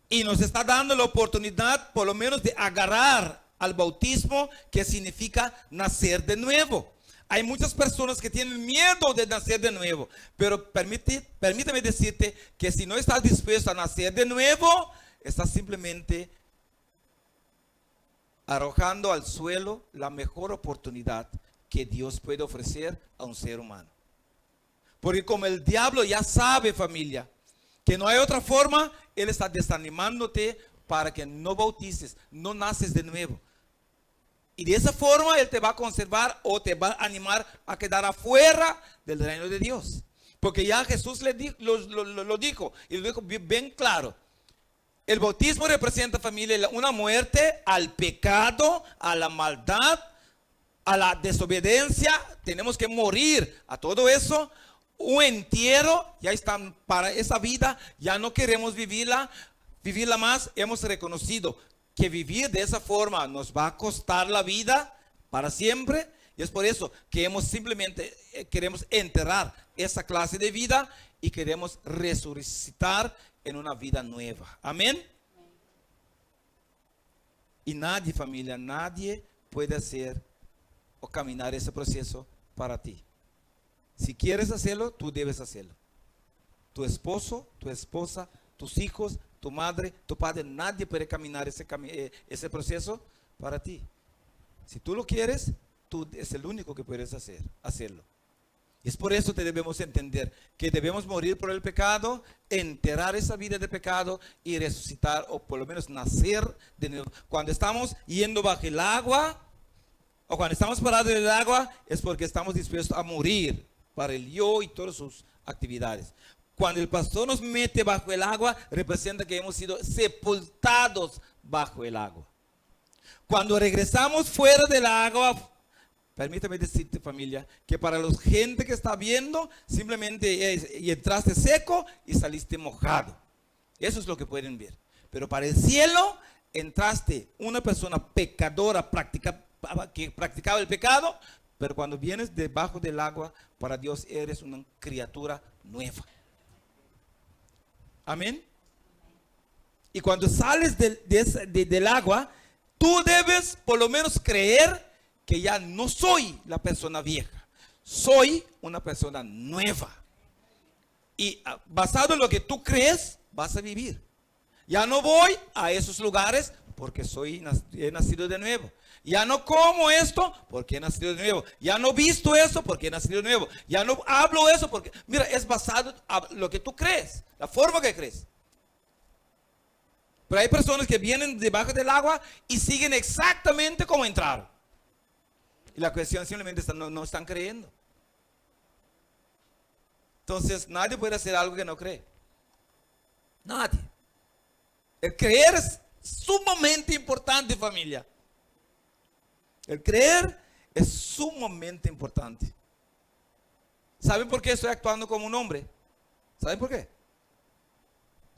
Y nos está dando la oportunidad por lo menos de agarrar al bautismo, que significa nacer de nuevo. Hay muchas personas que tienen miedo de nacer de nuevo, pero permíteme decirte que si no estás dispuesto a nacer de nuevo, estás simplemente arrojando al suelo la mejor oportunidad que Dios puede ofrecer a un ser humano. Porque como el diablo ya sabe, familia, que no hay otra forma, él está desanimándote para que no bautices, no naces de nuevo. Y de esa forma él te va a conservar o te va a animar a quedar afuera del reino de Dios. Porque ya Jesús lo dijo, y lo dijo bien claro. El bautismo representa, familia, una muerte al pecado, a la maldad, a la desobediencia. Tenemos que morir a todo eso. Un entierro, ya está, para esa vida ya no queremos vivirla más. Hemos reconocido que vivir de esa forma nos va a costar la vida para siempre. Y es por eso que queremos enterrar esa clase de vida y queremos resucitar en una vida nueva. Amén. Y nadie, familia, nadie puede hacer o caminar ese proceso para ti. Si quieres hacerlo, tú debes hacerlo. Tu esposo, tu esposa, tus hijos, tu madre, tu padre, nadie puede caminar ese proceso para ti. Si tú lo quieres, tú es el único que puedes hacerlo. Y es por eso que debemos entender que debemos morir por el pecado, enterrar esa vida de pecado y resucitar, o por lo menos nacer de nuevo. Cuando estamos yendo bajo el agua, o cuando estamos parados en el agua, es porque estamos dispuestos a morir para el yo y todas sus actividades. Cuando el pastor nos mete bajo el agua, representa que hemos sido sepultados bajo el agua. Cuando regresamos fuera del agua, permítame decirte, familia, que para la gente que está viendo, simplemente y entraste seco y saliste mojado. Eso es lo que pueden ver. Pero para el cielo, entraste una persona pecadora que practicaba el pecado, pero cuando vienes debajo del agua, para Dios eres una criatura nueva. Amén. Y cuando sales del agua, tú debes por lo menos creer que ya no soy la persona vieja, soy una persona nueva. Y basado en lo que tú crees, vas a vivir. Ya no voy a esos lugares porque he nacido de nuevo. Ya no como esto porque he nacido de nuevo. Ya no visto eso porque he nacido de nuevo. Ya no hablo eso porque, mira, es basado en lo que tú crees, la forma que crees. Pero hay personas que vienen debajo del agua y siguen exactamente como entraron. Y la cuestión simplemente no están creyendo. Entonces nadie puede hacer algo que no cree. Nadie. El creer es sumamente importante, familia. El creer es sumamente importante. ¿Saben por qué estoy actuando como un hombre? ¿Saben por qué?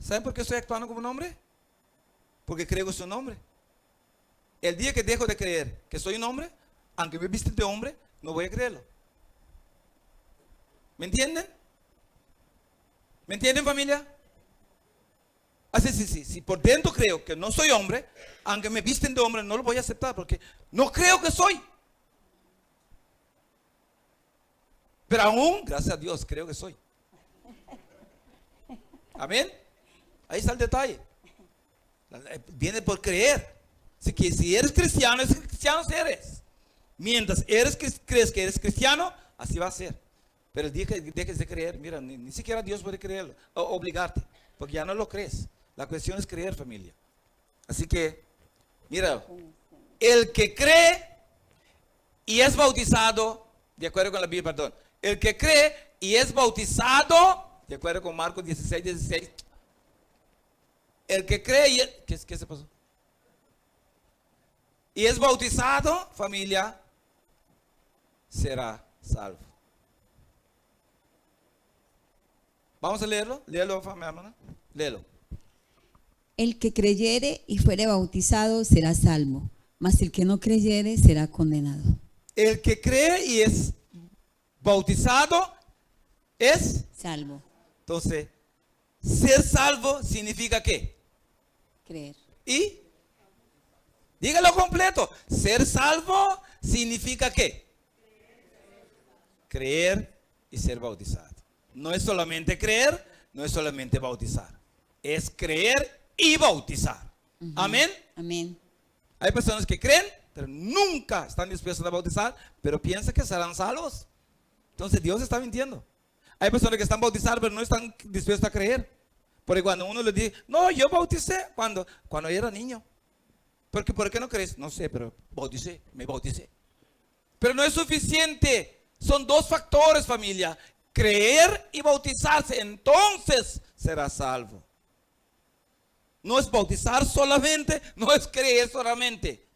¿Saben por qué estoy actuando como un hombre? Porque creo que soy un hombre. El día que dejo de creer que soy un hombre, aunque me visten de hombre, no voy a creerlo. ¿Me entienden? ¿Me entienden, familia? Así, sí. Si por dentro creo que no soy hombre, aunque me visten de hombre, no lo voy a aceptar porque no creo que soy. Pero aún, gracias a Dios, creo que soy. Amén. Ahí está el detalle. Viene por creer. Así que si eres cristiano, eres. Mientras crees que eres cristiano, así va a ser. Pero el día que dejes de creer, mira, ni siquiera Dios puede creerlo, o obligarte, porque ya no lo crees. La cuestión es creer, familia. Así que, mira, el que cree y es bautizado, de acuerdo con la Biblia, perdón, el que cree y es bautizado, de acuerdo con Marcos 16. El que cree y ¿qué se pasó? Y es bautizado, familia, será salvo. Vamos a leerlo. Léelo, mi hermana. Léelo. El que creyere y fuere bautizado será salvo, mas el que no creyere será condenado. El que cree y es bautizado es salvo. Entonces, ser salvo significa ¿qué? Creer. Y dígalo completo. Ser salvo significa ¿qué? Creer y ser bautizado. No es solamente creer, no es solamente bautizar. Es creer y bautizar. Amén. Amén. Hay personas que creen, pero nunca están dispuestos a bautizar, pero piensan que serán salvos. Entonces Dios está mintiendo. Hay personas que están bautizadas, pero no están dispuestos a creer. Porque cuando uno les dice, no, yo bauticé cuando yo era niño. ¿Por qué no crees? No sé, pero me bauticé. Pero no es suficiente. Son dos factores, familia. Creer y bautizarse, entonces será salvo. No es bautizar solamente, no es creer solamente.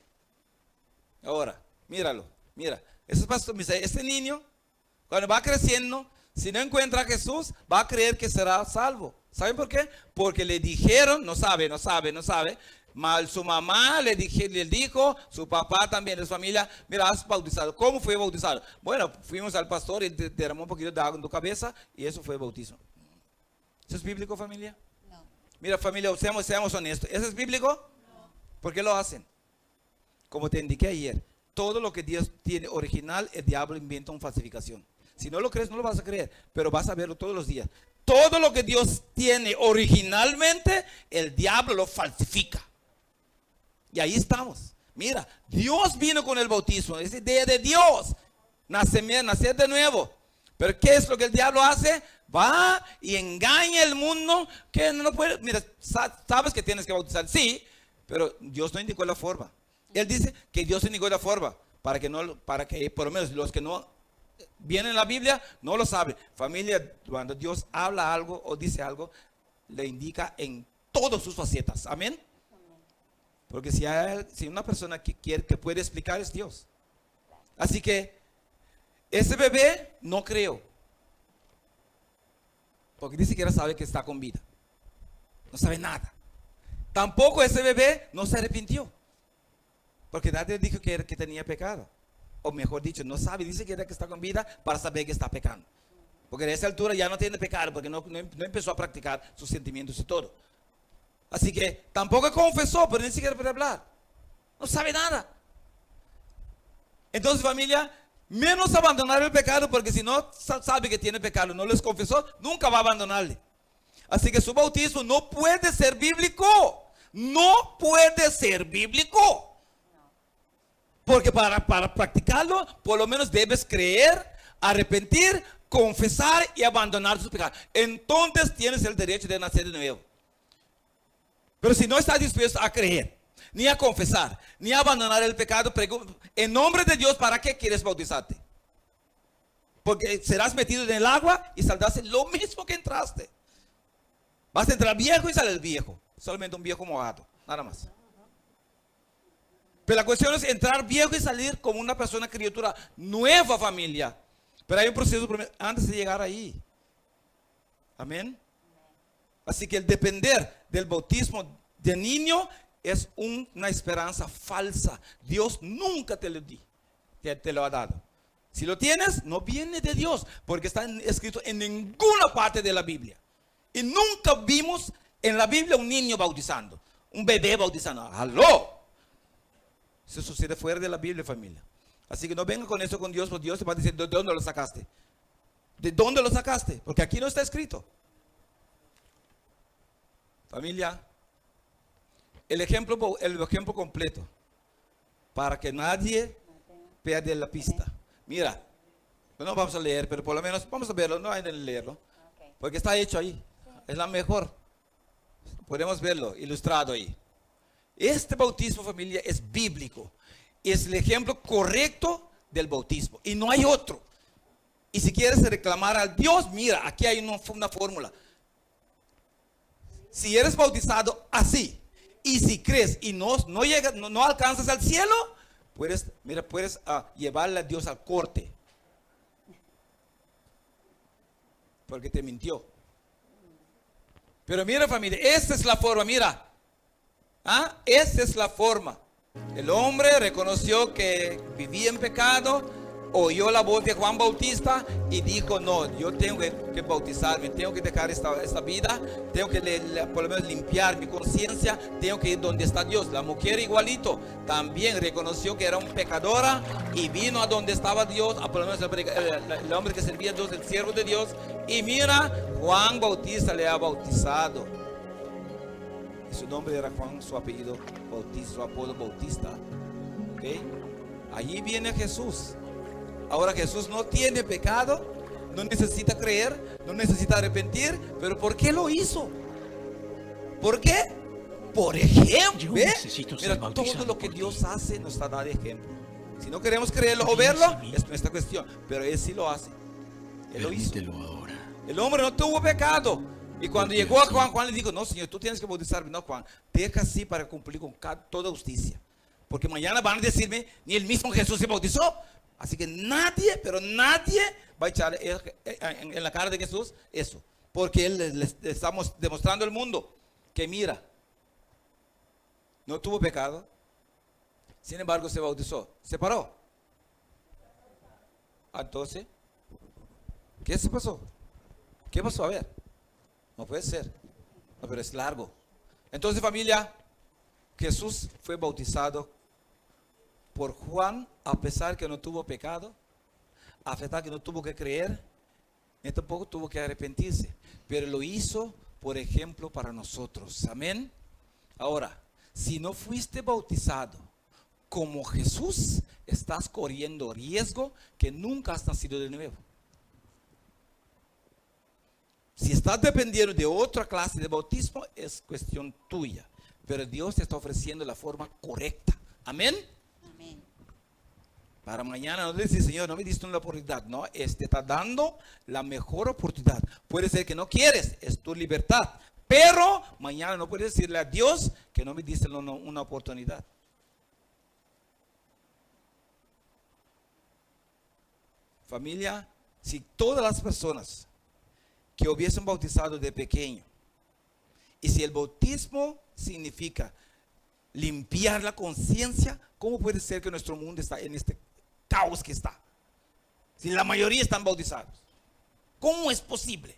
Ahora, míralo, mira. Este niño, cuando va creciendo, si no encuentra a Jesús, va a creer que será salvo. ¿Saben por qué? Porque le dijeron, no sabe. Su mamá le dijo, su papá también, de su familia, mira, has bautizado. ¿Cómo fue bautizado? Bueno, fuimos al pastor y derramó un poquito de agua en tu cabeza y eso fue el bautismo. ¿Eso es bíblico, familia? No. Mira, familia, seamos honestos. ¿Eso es bíblico? ¿Por qué lo hacen? Como te indiqué ayer, todo lo que Dios tiene original, el diablo inventa una falsificación. Si no lo crees, no lo vas a creer, pero vas a verlo todos los días. Todo lo que Dios tiene originalmente, el diablo lo falsifica. Y ahí estamos. Mira, Dios vino con el bautismo, es idea de Dios. Nacer de nuevo. Pero ¿qué es lo que el diablo hace? Va y engaña al mundo que no puede. Mira, sabes que tienes que bautizar, sí, pero Dios no indicó la forma. Él dice que Dios indicó la forma para que por lo menos los que no vienen en la Biblia no lo saben. Familia, cuando Dios habla algo o dice algo, le indica en todas sus facetas. Amén. Porque si una persona que puede explicar es Dios. Así que ese bebé no creo. Porque ni siquiera sabe que está con vida. No sabe nada. Tampoco ese bebé no se arrepintió. Porque nadie dijo que tenía pecado. O mejor dicho, no sabe, dice que está con vida para saber que está pecando. Porque a esa altura ya no tiene pecado porque no empezó a practicar sus sentimientos y todo. Así que tampoco confesó, pero ni siquiera puede hablar. No sabe nada. Entonces, familia, menos abandonar el pecado, porque si no sabe que tiene pecado, no les confesó, nunca va a abandonarle. Así que su bautismo no puede ser bíblico. No puede ser bíblico. Porque para practicarlo, por lo menos debes creer, arrepentir, confesar y abandonar sus pecados. Entonces tienes el derecho de nacer de nuevo. Pero si no estás dispuesto a creer, ni a confesar, ni a abandonar el pecado, en nombre de Dios, ¿para qué quieres bautizarte? Porque serás metido en el agua y saldrás en lo mismo que entraste. Vas a entrar viejo y salir viejo. Solamente un viejo mojado, nada más. Pero la cuestión es entrar viejo y salir como una persona, criatura nueva, familia. Pero hay un proceso antes de llegar ahí. Amén. Así que el depender del bautismo de niño es una esperanza falsa. Dios nunca te lo ha dado. Si lo tienes, no viene de Dios, porque está escrito en ninguna parte de la Biblia. Y nunca vimos en la Biblia un niño bautizando, un bebé bautizando. ¡Aló! Eso sucede fuera de la Biblia, familia. Así que no venga con eso con Dios, porque Dios te va a decir, ¿de dónde lo sacaste? ¿De dónde lo sacaste? Porque aquí no está escrito. Familia, el ejemplo completo, para que nadie pierda la pista. Mira, no vamos a leer, pero por lo menos vamos a verlo, no hay que leerlo, porque está hecho ahí. Es la mejor. Podemos verlo ilustrado ahí. Este bautismo, familia, es bíblico. Es el ejemplo correcto del bautismo. Y no hay otro. Y si quieres reclamar al Dios, mira, aquí hay una fórmula. Si eres bautizado así, y si crees y no alcanzas al cielo, puedes llevarle a Dios al corte. Porque te mintió. Pero mira, familia, esta es la forma, mira. Esta es la forma. El hombre reconoció que vivía en pecado, oyó la voz de Juan Bautista y dijo, no, yo tengo que bautizarme, tengo que dejar esta vida, tengo que por lo menos limpiar mi conciencia, tengo que ir donde está Dios. La mujer igualito, también reconoció que era un pecadora y vino a donde estaba Dios, por lo menos el hombre que servía a Dios, el siervo de Dios. Y mira, Juan Bautista le ha bautizado. Su nombre era Juan, su apellido Bautista, su apodo Bautista. ¿Okay? Allí viene Jesús. Ahora Jesús no tiene pecado, no necesita creer, no necesita arrepentir. ¿Pero por qué lo hizo? ¿Por qué? Por ejemplo, ¿ve? Mira, todo lo que Dios hace nos está dando ejemplo. Si no queremos creerlo o verlo, es nuestra cuestión. Pero Él sí lo hace. Él lo hizo. El hombre no tuvo pecado. Y cuando llegó a Juan, Juan le dijo, no, Señor, tú tienes que bautizarme. No, Juan, deja así para cumplir con toda justicia. Porque mañana van a decirme, ni el mismo Jesús se bautizó. Así que nadie, pero nadie va a echar en la cara de Jesús eso. Porque Él le estamos demostrando al mundo que mira, no tuvo pecado. Sin embargo, se bautizó. Se paró. Entonces, ¿qué se pasó? ¿Qué pasó? A ver. No puede ser. No, pero es largo. Entonces, familia, Jesús fue bautizado por Juan, a pesar que no tuvo pecado, a pesar que no tuvo que creer, ni tampoco tuvo que arrepentirse, pero lo hizo, por ejemplo, para nosotros. Amén. Ahora, si no fuiste bautizado como Jesús, estás corriendo riesgo que nunca has nacido de nuevo. Si estás dependiendo de otra clase de bautismo, es cuestión tuya. Pero Dios te está ofreciendo la forma correcta. Amén. Amén. Para mañana no decir, Señor, no me diste una oportunidad. No, te está dando la mejor oportunidad. Puede ser que no quieres, es tu libertad. Pero mañana no puedes decirle a Dios que no me diste una oportunidad. Familia, si todas las personas que hubiesen bautizado de pequeño, y si el bautismo significa limpiar la conciencia, ¿cómo puede ser que nuestro mundo está en este caos que está? Si la mayoría están bautizados, ¿cómo es posible?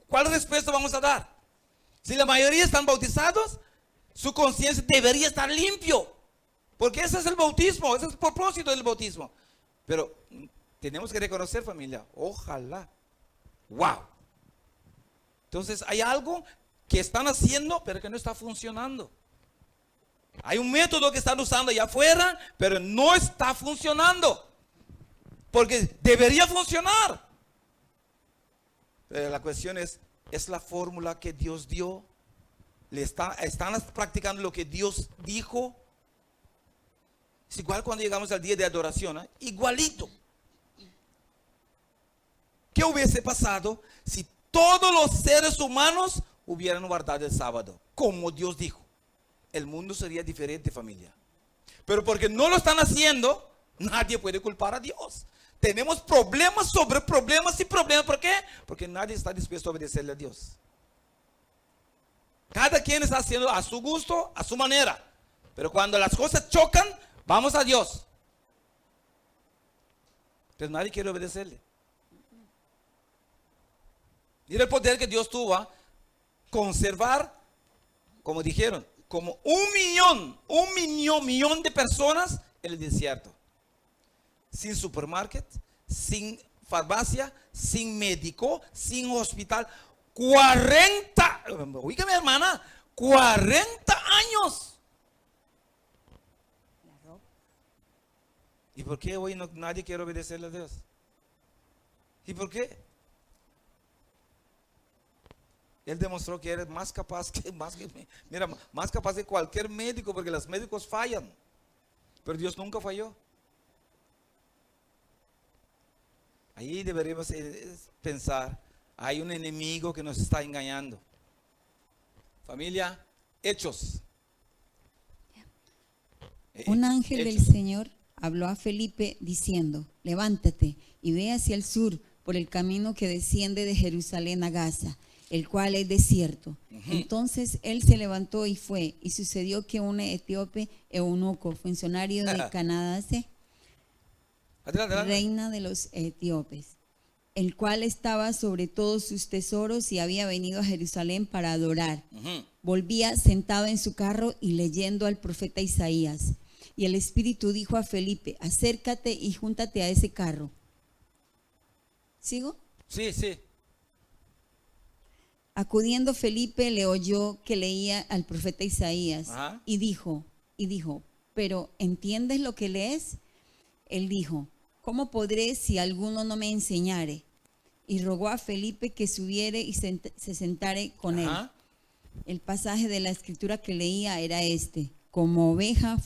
¿Cuál respuesta vamos a dar? Si la mayoría están bautizados, su conciencia debería estar limpio, porque ese es el bautismo, ese es el propósito del bautismo. Pero tenemos que reconocer, familia, ojalá, wow. Entonces hay algo que están haciendo, pero que no está funcionando. Hay un método que están usando allá afuera, pero no está funcionando, porque debería funcionar. Pero la cuestión es la fórmula que Dios dio. ¿Están practicando lo que Dios dijo? Es igual cuando llegamos al día de adoración, ¿eh? Igualito. ¿Qué hubiese pasado si todos los seres humanos hubieran guardado el sábado, como Dios dijo? El mundo sería diferente, familia. Pero porque no lo están haciendo, nadie puede culpar a Dios. Tenemos problemas sobre problemas y problemas. ¿Por qué? Porque nadie está dispuesto a obedecerle a Dios. Cada quien está haciendo a su gusto, a su manera. Pero cuando las cosas chocan, vamos a Dios. Pero nadie quiere obedecerle. Mira el poder que Dios tuvo a conservar, como dijeron, como un millón de personas en el desierto. Sin supermarket, sin farmacia, sin médico, sin hospital. 40, oiga mi hermana, 40 años. ¿Y por qué hoy nadie quiere obedecerle a Dios? ¿Y por qué? Él demostró que eres más capaz más capaz de cualquier médico, porque los médicos fallan. Pero Dios nunca falló. Ahí deberíamos pensar, hay un enemigo que nos está engañando. Familia, Hechos. Un ángel del Señor habló a Felipe diciendo, levántate y ve hacia el sur por el camino que desciende de Jerusalén a Gaza, el cual es desierto. Entonces él se levantó y fue, y sucedió que un etíope eunuco, funcionario de Candace, reina de los etíopes, el cual estaba sobre todos sus tesoros y había venido a Jerusalén para adorar, volvía sentado en su carro y leyendo al profeta Isaías. Y el Espíritu dijo a Felipe, acércate y júntate a ese carro. ¿Sigo? Sí, sí. Acudiendo Felipe le oyó que leía al profeta Isaías. Ajá. y dijo, ¿pero entiendes lo que lees? Él dijo, ¿cómo podré si alguno no me enseñare? Y rogó a Felipe que subiere y se sentare con Ajá. él. El pasaje de la escritura que leía era este: como oveja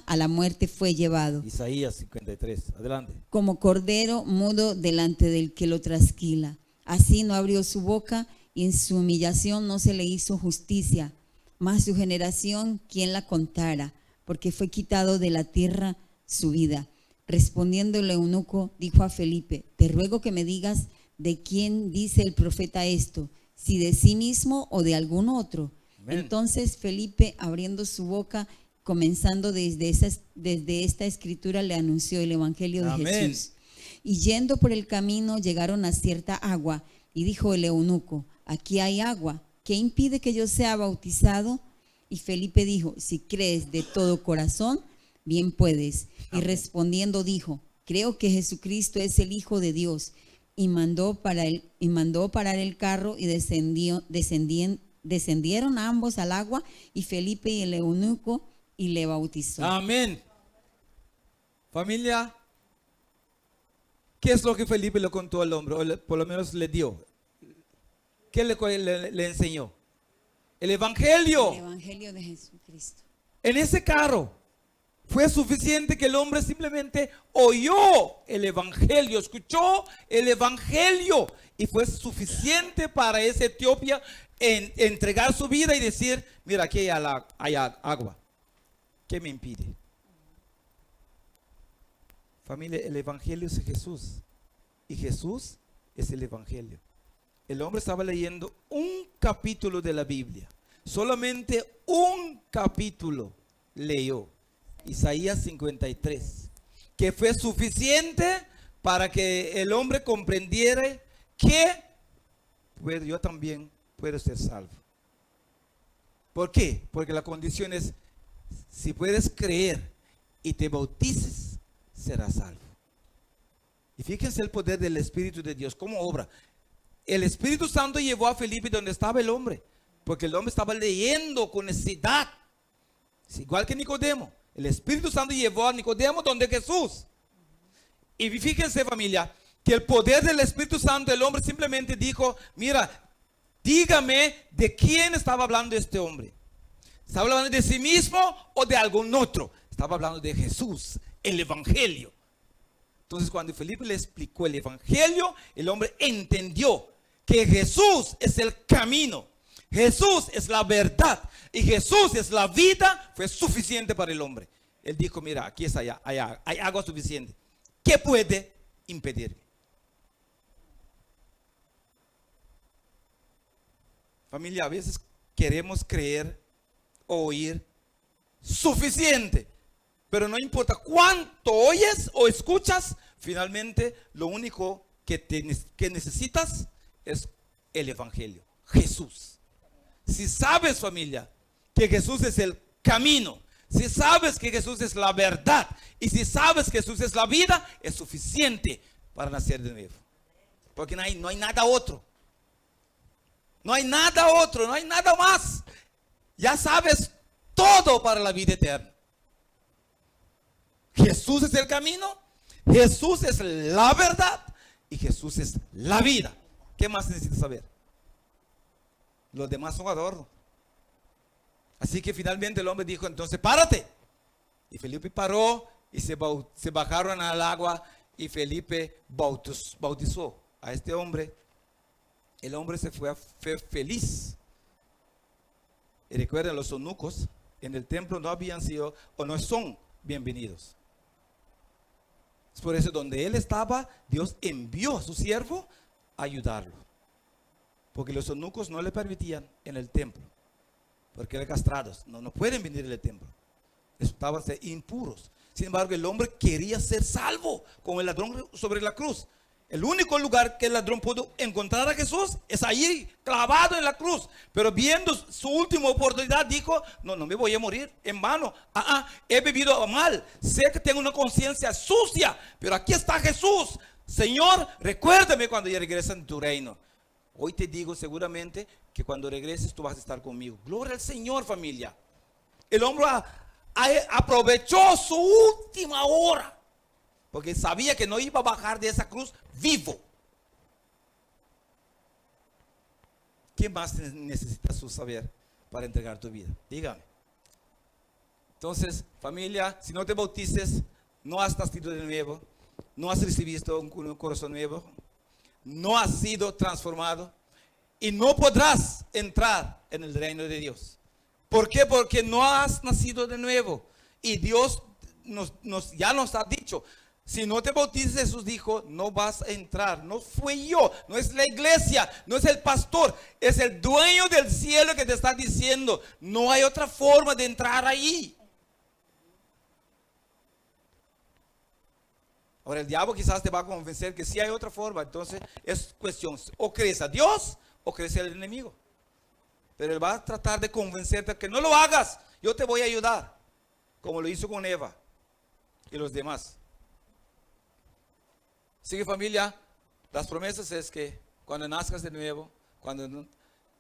a la muerte fue llevado, Isaías 53, adelante. como cordero mudo delante del que lo trasquila. Así no abrió su boca, y en su humillación no se le hizo justicia. Mas su generación, ¿quién la contara? Porque fue quitado de la tierra su vida. Respondiendo el eunuco, dijo a Felipe, te ruego que me digas de quién dice el profeta esto, si de sí mismo o de algún otro. Amén. Entonces Felipe, abriendo su boca, comenzando desde esta escritura, le anunció el evangelio de Amén. Jesús. Y yendo por el camino llegaron a cierta agua, Y dijo el eunuco: aquí hay agua, ¿qué impide que yo sea bautizado? Y Felipe dijo: si crees de todo corazón, bien puedes. Y respondiendo dijo: creo que Jesucristo es el Hijo de Dios. Y mandó parar el carro, y descendieron ambos al agua, y Felipe y el eunuco, y le bautizó. Amén. Familia, ¿qué es lo que Felipe le contó al hombre? O por lo menos le dio. ¿Qué le enseñó? El Evangelio. El Evangelio de Jesucristo. En ese carro fue suficiente que el hombre simplemente oyó el Evangelio, escuchó el Evangelio, y fue suficiente para ese Etiopía entregar su vida y decir: mira, aquí hay agua. ¿Qué me impide? Familia, el Evangelio es Jesús, y Jesús es el Evangelio. El hombre estaba leyendo un capítulo de la Biblia, solamente un capítulo leyó, Isaías 53, que fue suficiente para que el hombre comprendiera que pues, yo también puedo ser salvo. ¿Por qué? Porque la condición es: si puedes creer y te bautices, serás salvo. Y fíjense el poder del Espíritu de Dios, cómo obra. El Espíritu Santo llevó a Felipe donde estaba el hombre, porque el hombre estaba leyendo con necesidad. Es igual que Nicodemo. El Espíritu Santo llevó a Nicodemo donde Jesús. Y fíjense, familia, que el poder del Espíritu Santo, el hombre simplemente dijo: mira, dígame de quién estaba hablando este hombre. ¿Estaba hablando de sí mismo o de algún otro? Estaba hablando de Jesús, el Evangelio. Entonces, cuando Felipe le explicó el Evangelio, el hombre entendió que Jesús es el camino, Jesús es la verdad y Jesús es la vida. Fue suficiente para el hombre. Él dijo: mira, aquí es allá, hay agua suficiente. ¿Qué puede impedirme? Familia, a veces queremos creer o oír suficiente, pero no importa cuánto oyes o escuchas, finalmente lo único que necesitas es el Evangelio, Jesús. Si sabes, familia, que Jesús es el camino, si sabes que Jesús es la verdad, y si sabes que Jesús es la vida, es suficiente para nacer de nuevo. Porque no hay nada otro. No hay nada otro, no hay nada más. Ya sabes todo para la vida eterna. Jesús es el camino, Jesús es la verdad y Jesús es la vida. ¿Qué más necesitas saber? Los demás son adornos. Así que finalmente el hombre dijo: entonces párate. Y Felipe paró y se bajaron al agua, y Felipe bautizó a este hombre. El hombre se fue feliz. Y recuerden, los eunucos en el templo no habían sido o no son bienvenidos. Es por eso donde él estaba, Dios envió a su siervo a ayudarlo. Porque los eunucos no le permitían en el templo, porque eran castrados, no pueden venir al templo, estaban impuros. Sin embargo, el hombre quería ser salvo, como el ladrón sobre la cruz. El único lugar que el ladrón pudo encontrar a Jesús es allí, clavado en la cruz. Pero viendo su última oportunidad, dijo: no me voy a morir en vano. He vivido mal, sé que tengo una conciencia sucia, pero aquí está Jesús. Señor, recuérdame cuando ya regreses en tu reino. Hoy te digo seguramente que cuando regreses tú vas a estar conmigo. Gloria al Señor, familia. El hombre aprovechó su última hora, porque sabía que no iba a bajar de esa cruz vivo. ¿Qué más necesitas tú saber para entregar tu vida? Dígame. Entonces, familia, si no te bautices, no has nacido de nuevo, no has recibido un corazón nuevo, no has sido transformado y no podrás entrar en el reino de Dios. ¿Por qué? Porque no has nacido de nuevo. Y Dios ya nos ha dicho: si no te bautizas, Jesús dijo, no vas a entrar. No fui yo, no es la iglesia, no es el pastor, es el dueño del cielo que te está diciendo: no hay otra forma de entrar ahí. Ahora el diablo quizás te va a convencer que sí hay otra forma. Entonces es cuestión, o crees a Dios o crees al enemigo. Pero él va a tratar de convencerte que no lo hagas. Yo te voy a ayudar, como lo hizo con Eva y los demás. Así que familia, las promesas es que cuando nazcas de nuevo, cuando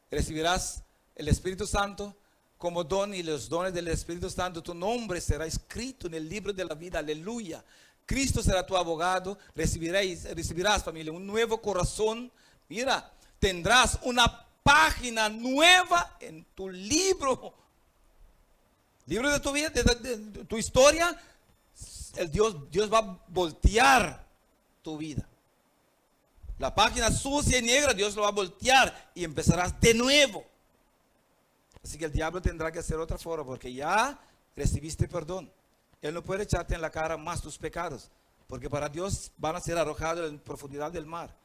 recibirás el Espíritu Santo como don y los dones del Espíritu Santo, tu nombre será escrito en el libro de la vida. Aleluya. Cristo será tu abogado. Recibirás, familia, un nuevo corazón. Mira, tendrás una página nueva en tu libro. Libro de tu vida, de tu historia. Dios va a voltear tu vida. La página sucia y negra, Dios lo va a voltear y empezarás de nuevo. Así que el diablo tendrá que hacer otra forma porque ya recibiste perdón. Él no puede echarte en la cara más tus pecados, porque para Dios van a ser arrojados en profundidad del mar.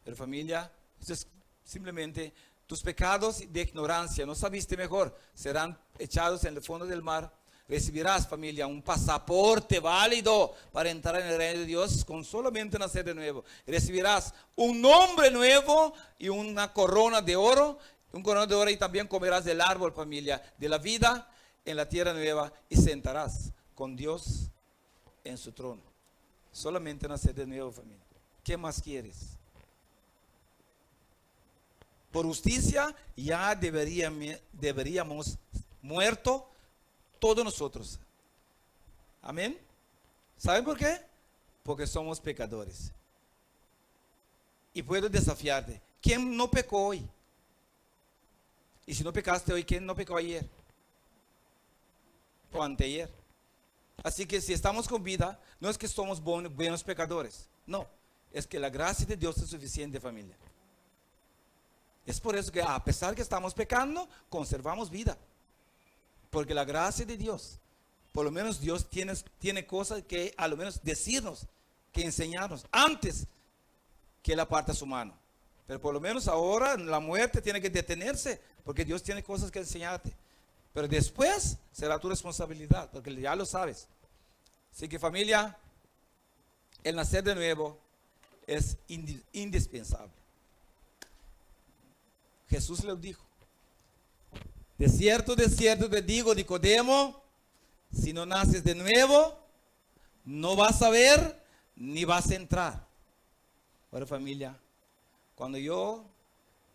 Pero familia, esto es simplemente tus pecados de ignorancia, no sabiste mejor, serán echados en el fondo del mar. Recibirás, familia, un pasaporte válido para entrar en el reino de Dios con solamente nacer de nuevo. Recibirás un nombre nuevo y una corona de oro. Un corona de oro, y también comerás del árbol, familia, de la vida en la tierra nueva, y sentarás con Dios en su trono. Solamente nacer de nuevo, familia. ¿Qué más quieres? Por justicia ya deberíamos muerto todos nosotros. Amén. ¿Saben por qué? Porque somos pecadores. Y puedo desafiarte. ¿Quién no pecó hoy? Y si no pecaste hoy, ¿quién no pecó ayer? O anteayer. Así que si estamos con vida, no es que somos buenos pecadores. No, es que la gracia de Dios es suficiente, familia. Es por eso que a pesar que estamos pecando, conservamos vida. Porque la gracia de Dios, por lo menos Dios tiene cosas que a lo menos decirnos, que enseñarnos, antes que Él aparta su mano. Pero por lo menos ahora la muerte tiene que detenerse, porque Dios tiene cosas que enseñarte. Pero después será tu responsabilidad, porque ya lo sabes. Así que familia, el nacer de nuevo es indispensable. Jesús les dijo: de cierto te digo, Nicodemo, si no naces de nuevo, no vas a ver ni vas a entrar. Ahora familia, cuando yo,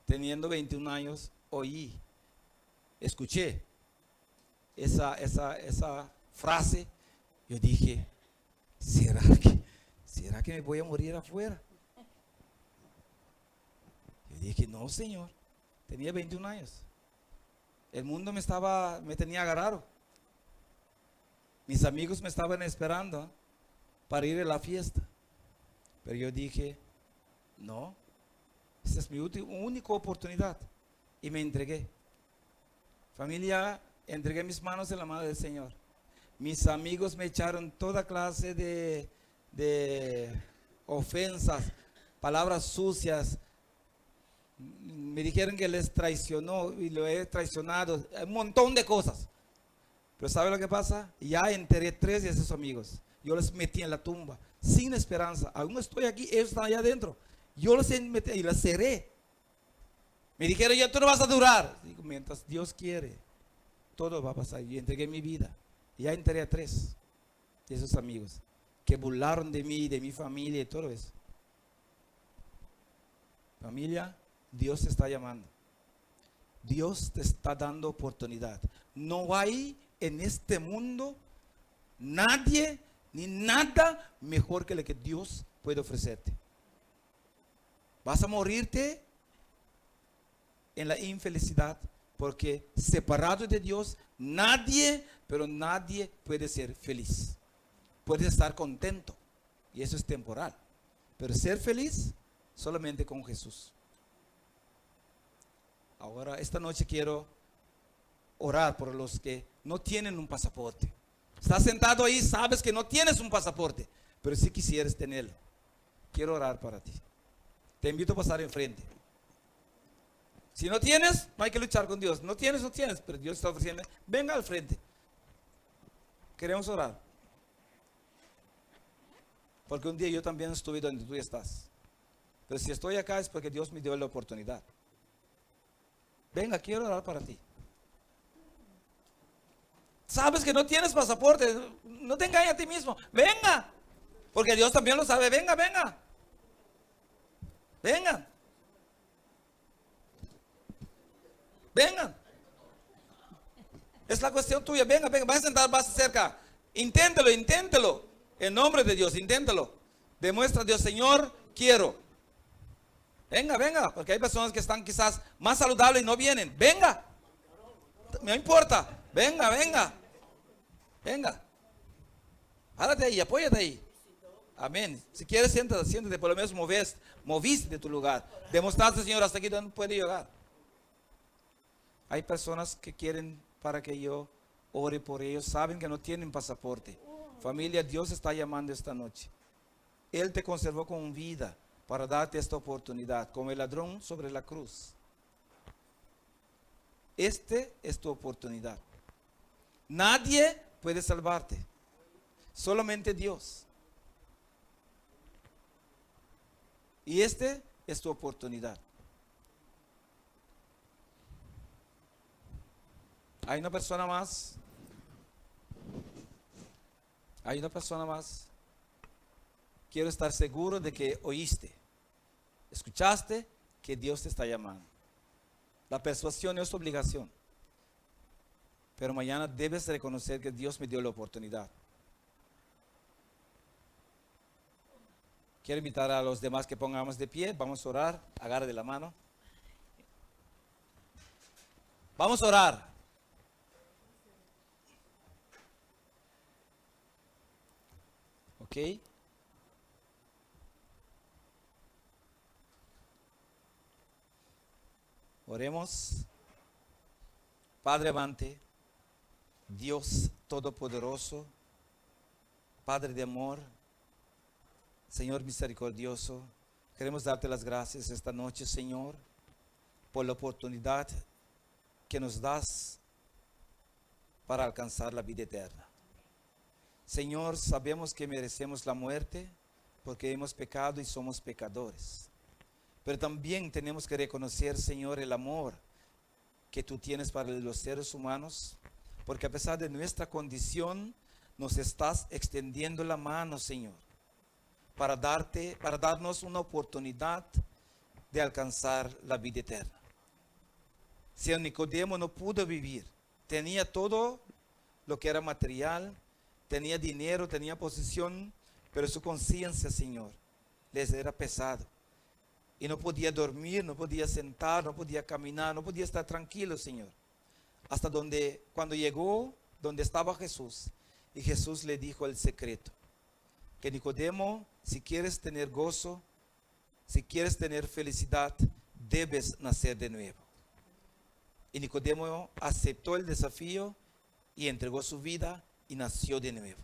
teniendo 21 años, escuché esa frase, yo dije, ¿será que me voy a morir afuera? Yo dije, no, Señor, tenía 21 años. El mundo me tenía agarrado. Mis amigos me estaban esperando para ir a la fiesta. Pero yo dije, no, esta es mi única oportunidad. Y me entregué. Familia, entregué mis manos en la mano del Señor. Mis amigos me echaron toda clase de ofensas, palabras sucias. Me dijeron que les traicionó y lo he traicionado. Un montón de cosas. Pero ¿sabe lo que pasa? Ya enterré 3 de esos amigos. Yo los metí en la tumba, sin esperanza. Aún estoy aquí, ellos están allá adentro. Yo los metí y los cerré. Me dijeron, ya tú no vas a durar. Digo, mientras Dios quiere, todo va a pasar. Yo entregué mi vida. Y ya enterré a 3 de esos amigos que burlaron de mí, de mi familia y todo eso. Familia, Dios te está llamando. Dios te está dando oportunidad. No hay en este mundo nadie ni nada mejor que lo que Dios puede ofrecerte. Vas a morirte en la infelicidad, porque separado de Dios, nadie, pero nadie puede ser feliz. Puedes estar contento, y eso es temporal. Pero ser feliz solamente con Jesús. Ahora, esta noche quiero orar por los que no tienen un pasaporte. Estás sentado ahí, sabes que no tienes un pasaporte, pero si quisieras tenerlo. Quiero orar para ti. Te invito a pasar enfrente. Si no tienes, no hay que luchar con Dios. No tienes, pero Dios está ofreciendo. Venga al frente. Queremos orar. Porque un día yo también estuve donde tú estás. Pero si estoy acá es porque Dios me dio la oportunidad. Venga, quiero orar para ti. Sabes que no tienes pasaporte, no te engañes a ti mismo. Venga, porque Dios también lo sabe. Venga, venga. Vengan. Vengan. Es la cuestión tuya. Venga, venga, vas a sentar más cerca. Inténtalo, inténtalo. En nombre de Dios, inténtalo. Demuestra a Dios, Señor, quiero. Venga, venga, porque hay personas que están quizás más saludables y no vienen. Venga. No importa. Venga, venga. Venga. Párate ahí, apóyate ahí. Amén. Si quieres, siéntate, siéntate, por lo menos moviste de tu lugar. Demostraste, Señor, hasta aquí donde puede llegar. Hay personas que quieren para que yo ore por ellos, saben que no tienen pasaporte. Familia, Dios está llamando esta noche. Él te conservó con vida para darte esta oportunidad, como el ladrón sobre la cruz. Este es tu oportunidad. Nadie puede salvarte, solamente Dios. Y este es tu oportunidad. Hay una persona más. Hay una persona más. Quiero estar seguro de que oíste, escuchaste que Dios te está llamando. La persuasión es tu obligación. Pero mañana debes reconocer que Dios me dio la oportunidad. Quiero invitar a los demás que pongamos de pie. Vamos a orar. Agarra de la mano. Vamos a orar. ¿Ok? Oremos. Padre amante, Dios todopoderoso, Padre de amor, Señor misericordioso, queremos darte las gracias esta noche, Señor, por la oportunidad que nos das para alcanzar la vida eterna. Señor, sabemos que merecemos la muerte porque hemos pecado y somos pecadores. Pero también tenemos que reconocer, Señor, el amor que tú tienes para los seres humanos, porque a pesar de nuestra condición, nos estás extendiendo la mano, Señor, para darnos una oportunidad de alcanzar la vida eterna. Si Nicodemo no pudo vivir, tenía todo lo que era material, tenía dinero, tenía posición, pero su conciencia, Señor, les era pesado. Y no podía dormir, no podía sentar, no podía caminar, no podía estar tranquilo, Señor. Hasta cuando llegó donde estaba Jesús, y Jesús le dijo el secreto. Que Nicodemo, si quieres tener gozo, si quieres tener felicidad, debes nacer de nuevo. Y Nicodemo aceptó el desafío y entregó su vida y nació de nuevo.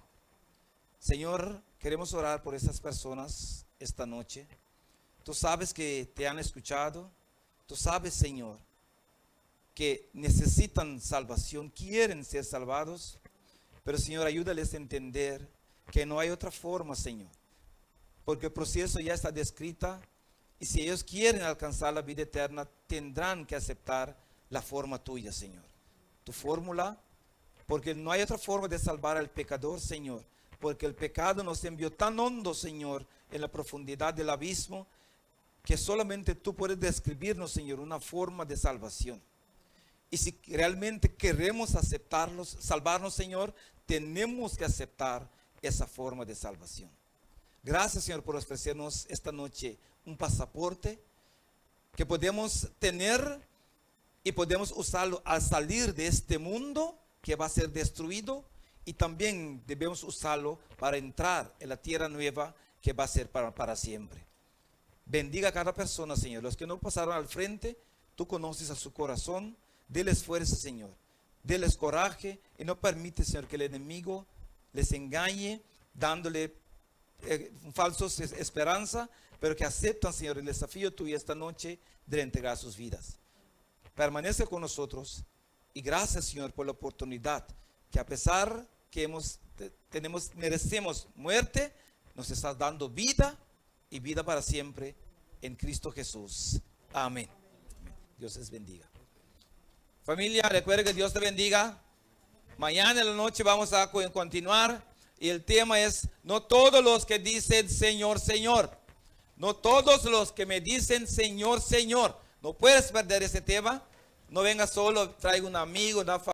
Señor, queremos orar por estas personas esta noche. Tú sabes que te han escuchado. Tú sabes, Señor, que necesitan salvación, quieren ser salvados. Pero, Señor, ayúdales a entender que no hay otra forma, Señor. Porque el proceso ya está descrito. Y si ellos quieren alcanzar la vida eterna, tendrán que aceptar la forma tuya, Señor. Tu fórmula. Porque no hay otra forma de salvar al pecador, Señor. Porque el pecado nos envió tan hondo, Señor, en la profundidad del abismo, que solamente tú puedes describirnos, Señor, una forma de salvación. Y si realmente queremos salvarnos, Señor, tenemos que aceptar esa forma de salvación. Gracias, Señor, por ofrecernos esta noche un pasaporte que podemos tener y podemos usarlo al salir de este mundo que va a ser destruido, y también debemos usarlo para entrar en la tierra nueva que va a ser para siempre. Bendiga a cada persona, Señor. Los que no pasaron al frente, tú conoces a su corazón. Deles fuerza, Señor. Deles coraje y no permite, Señor, que el enemigo les engañe, dándole falsos esperanza, pero que aceptan, Señor, el desafío tuyo esta noche de entregar sus vidas. Permanece con nosotros y gracias, Señor, por la oportunidad que a pesar que merecemos muerte, nos estás dando vida y vida para siempre en Cristo Jesús. Amén. Dios les bendiga. Familia, recuerda que Dios te bendiga. Mañana en la noche vamos a continuar y el tema es: no todos los que dicen Señor, Señor. No todos los que me dicen Señor, Señor. No puedes perder ese tema. No vengas solo, traiga un amigo, una familia.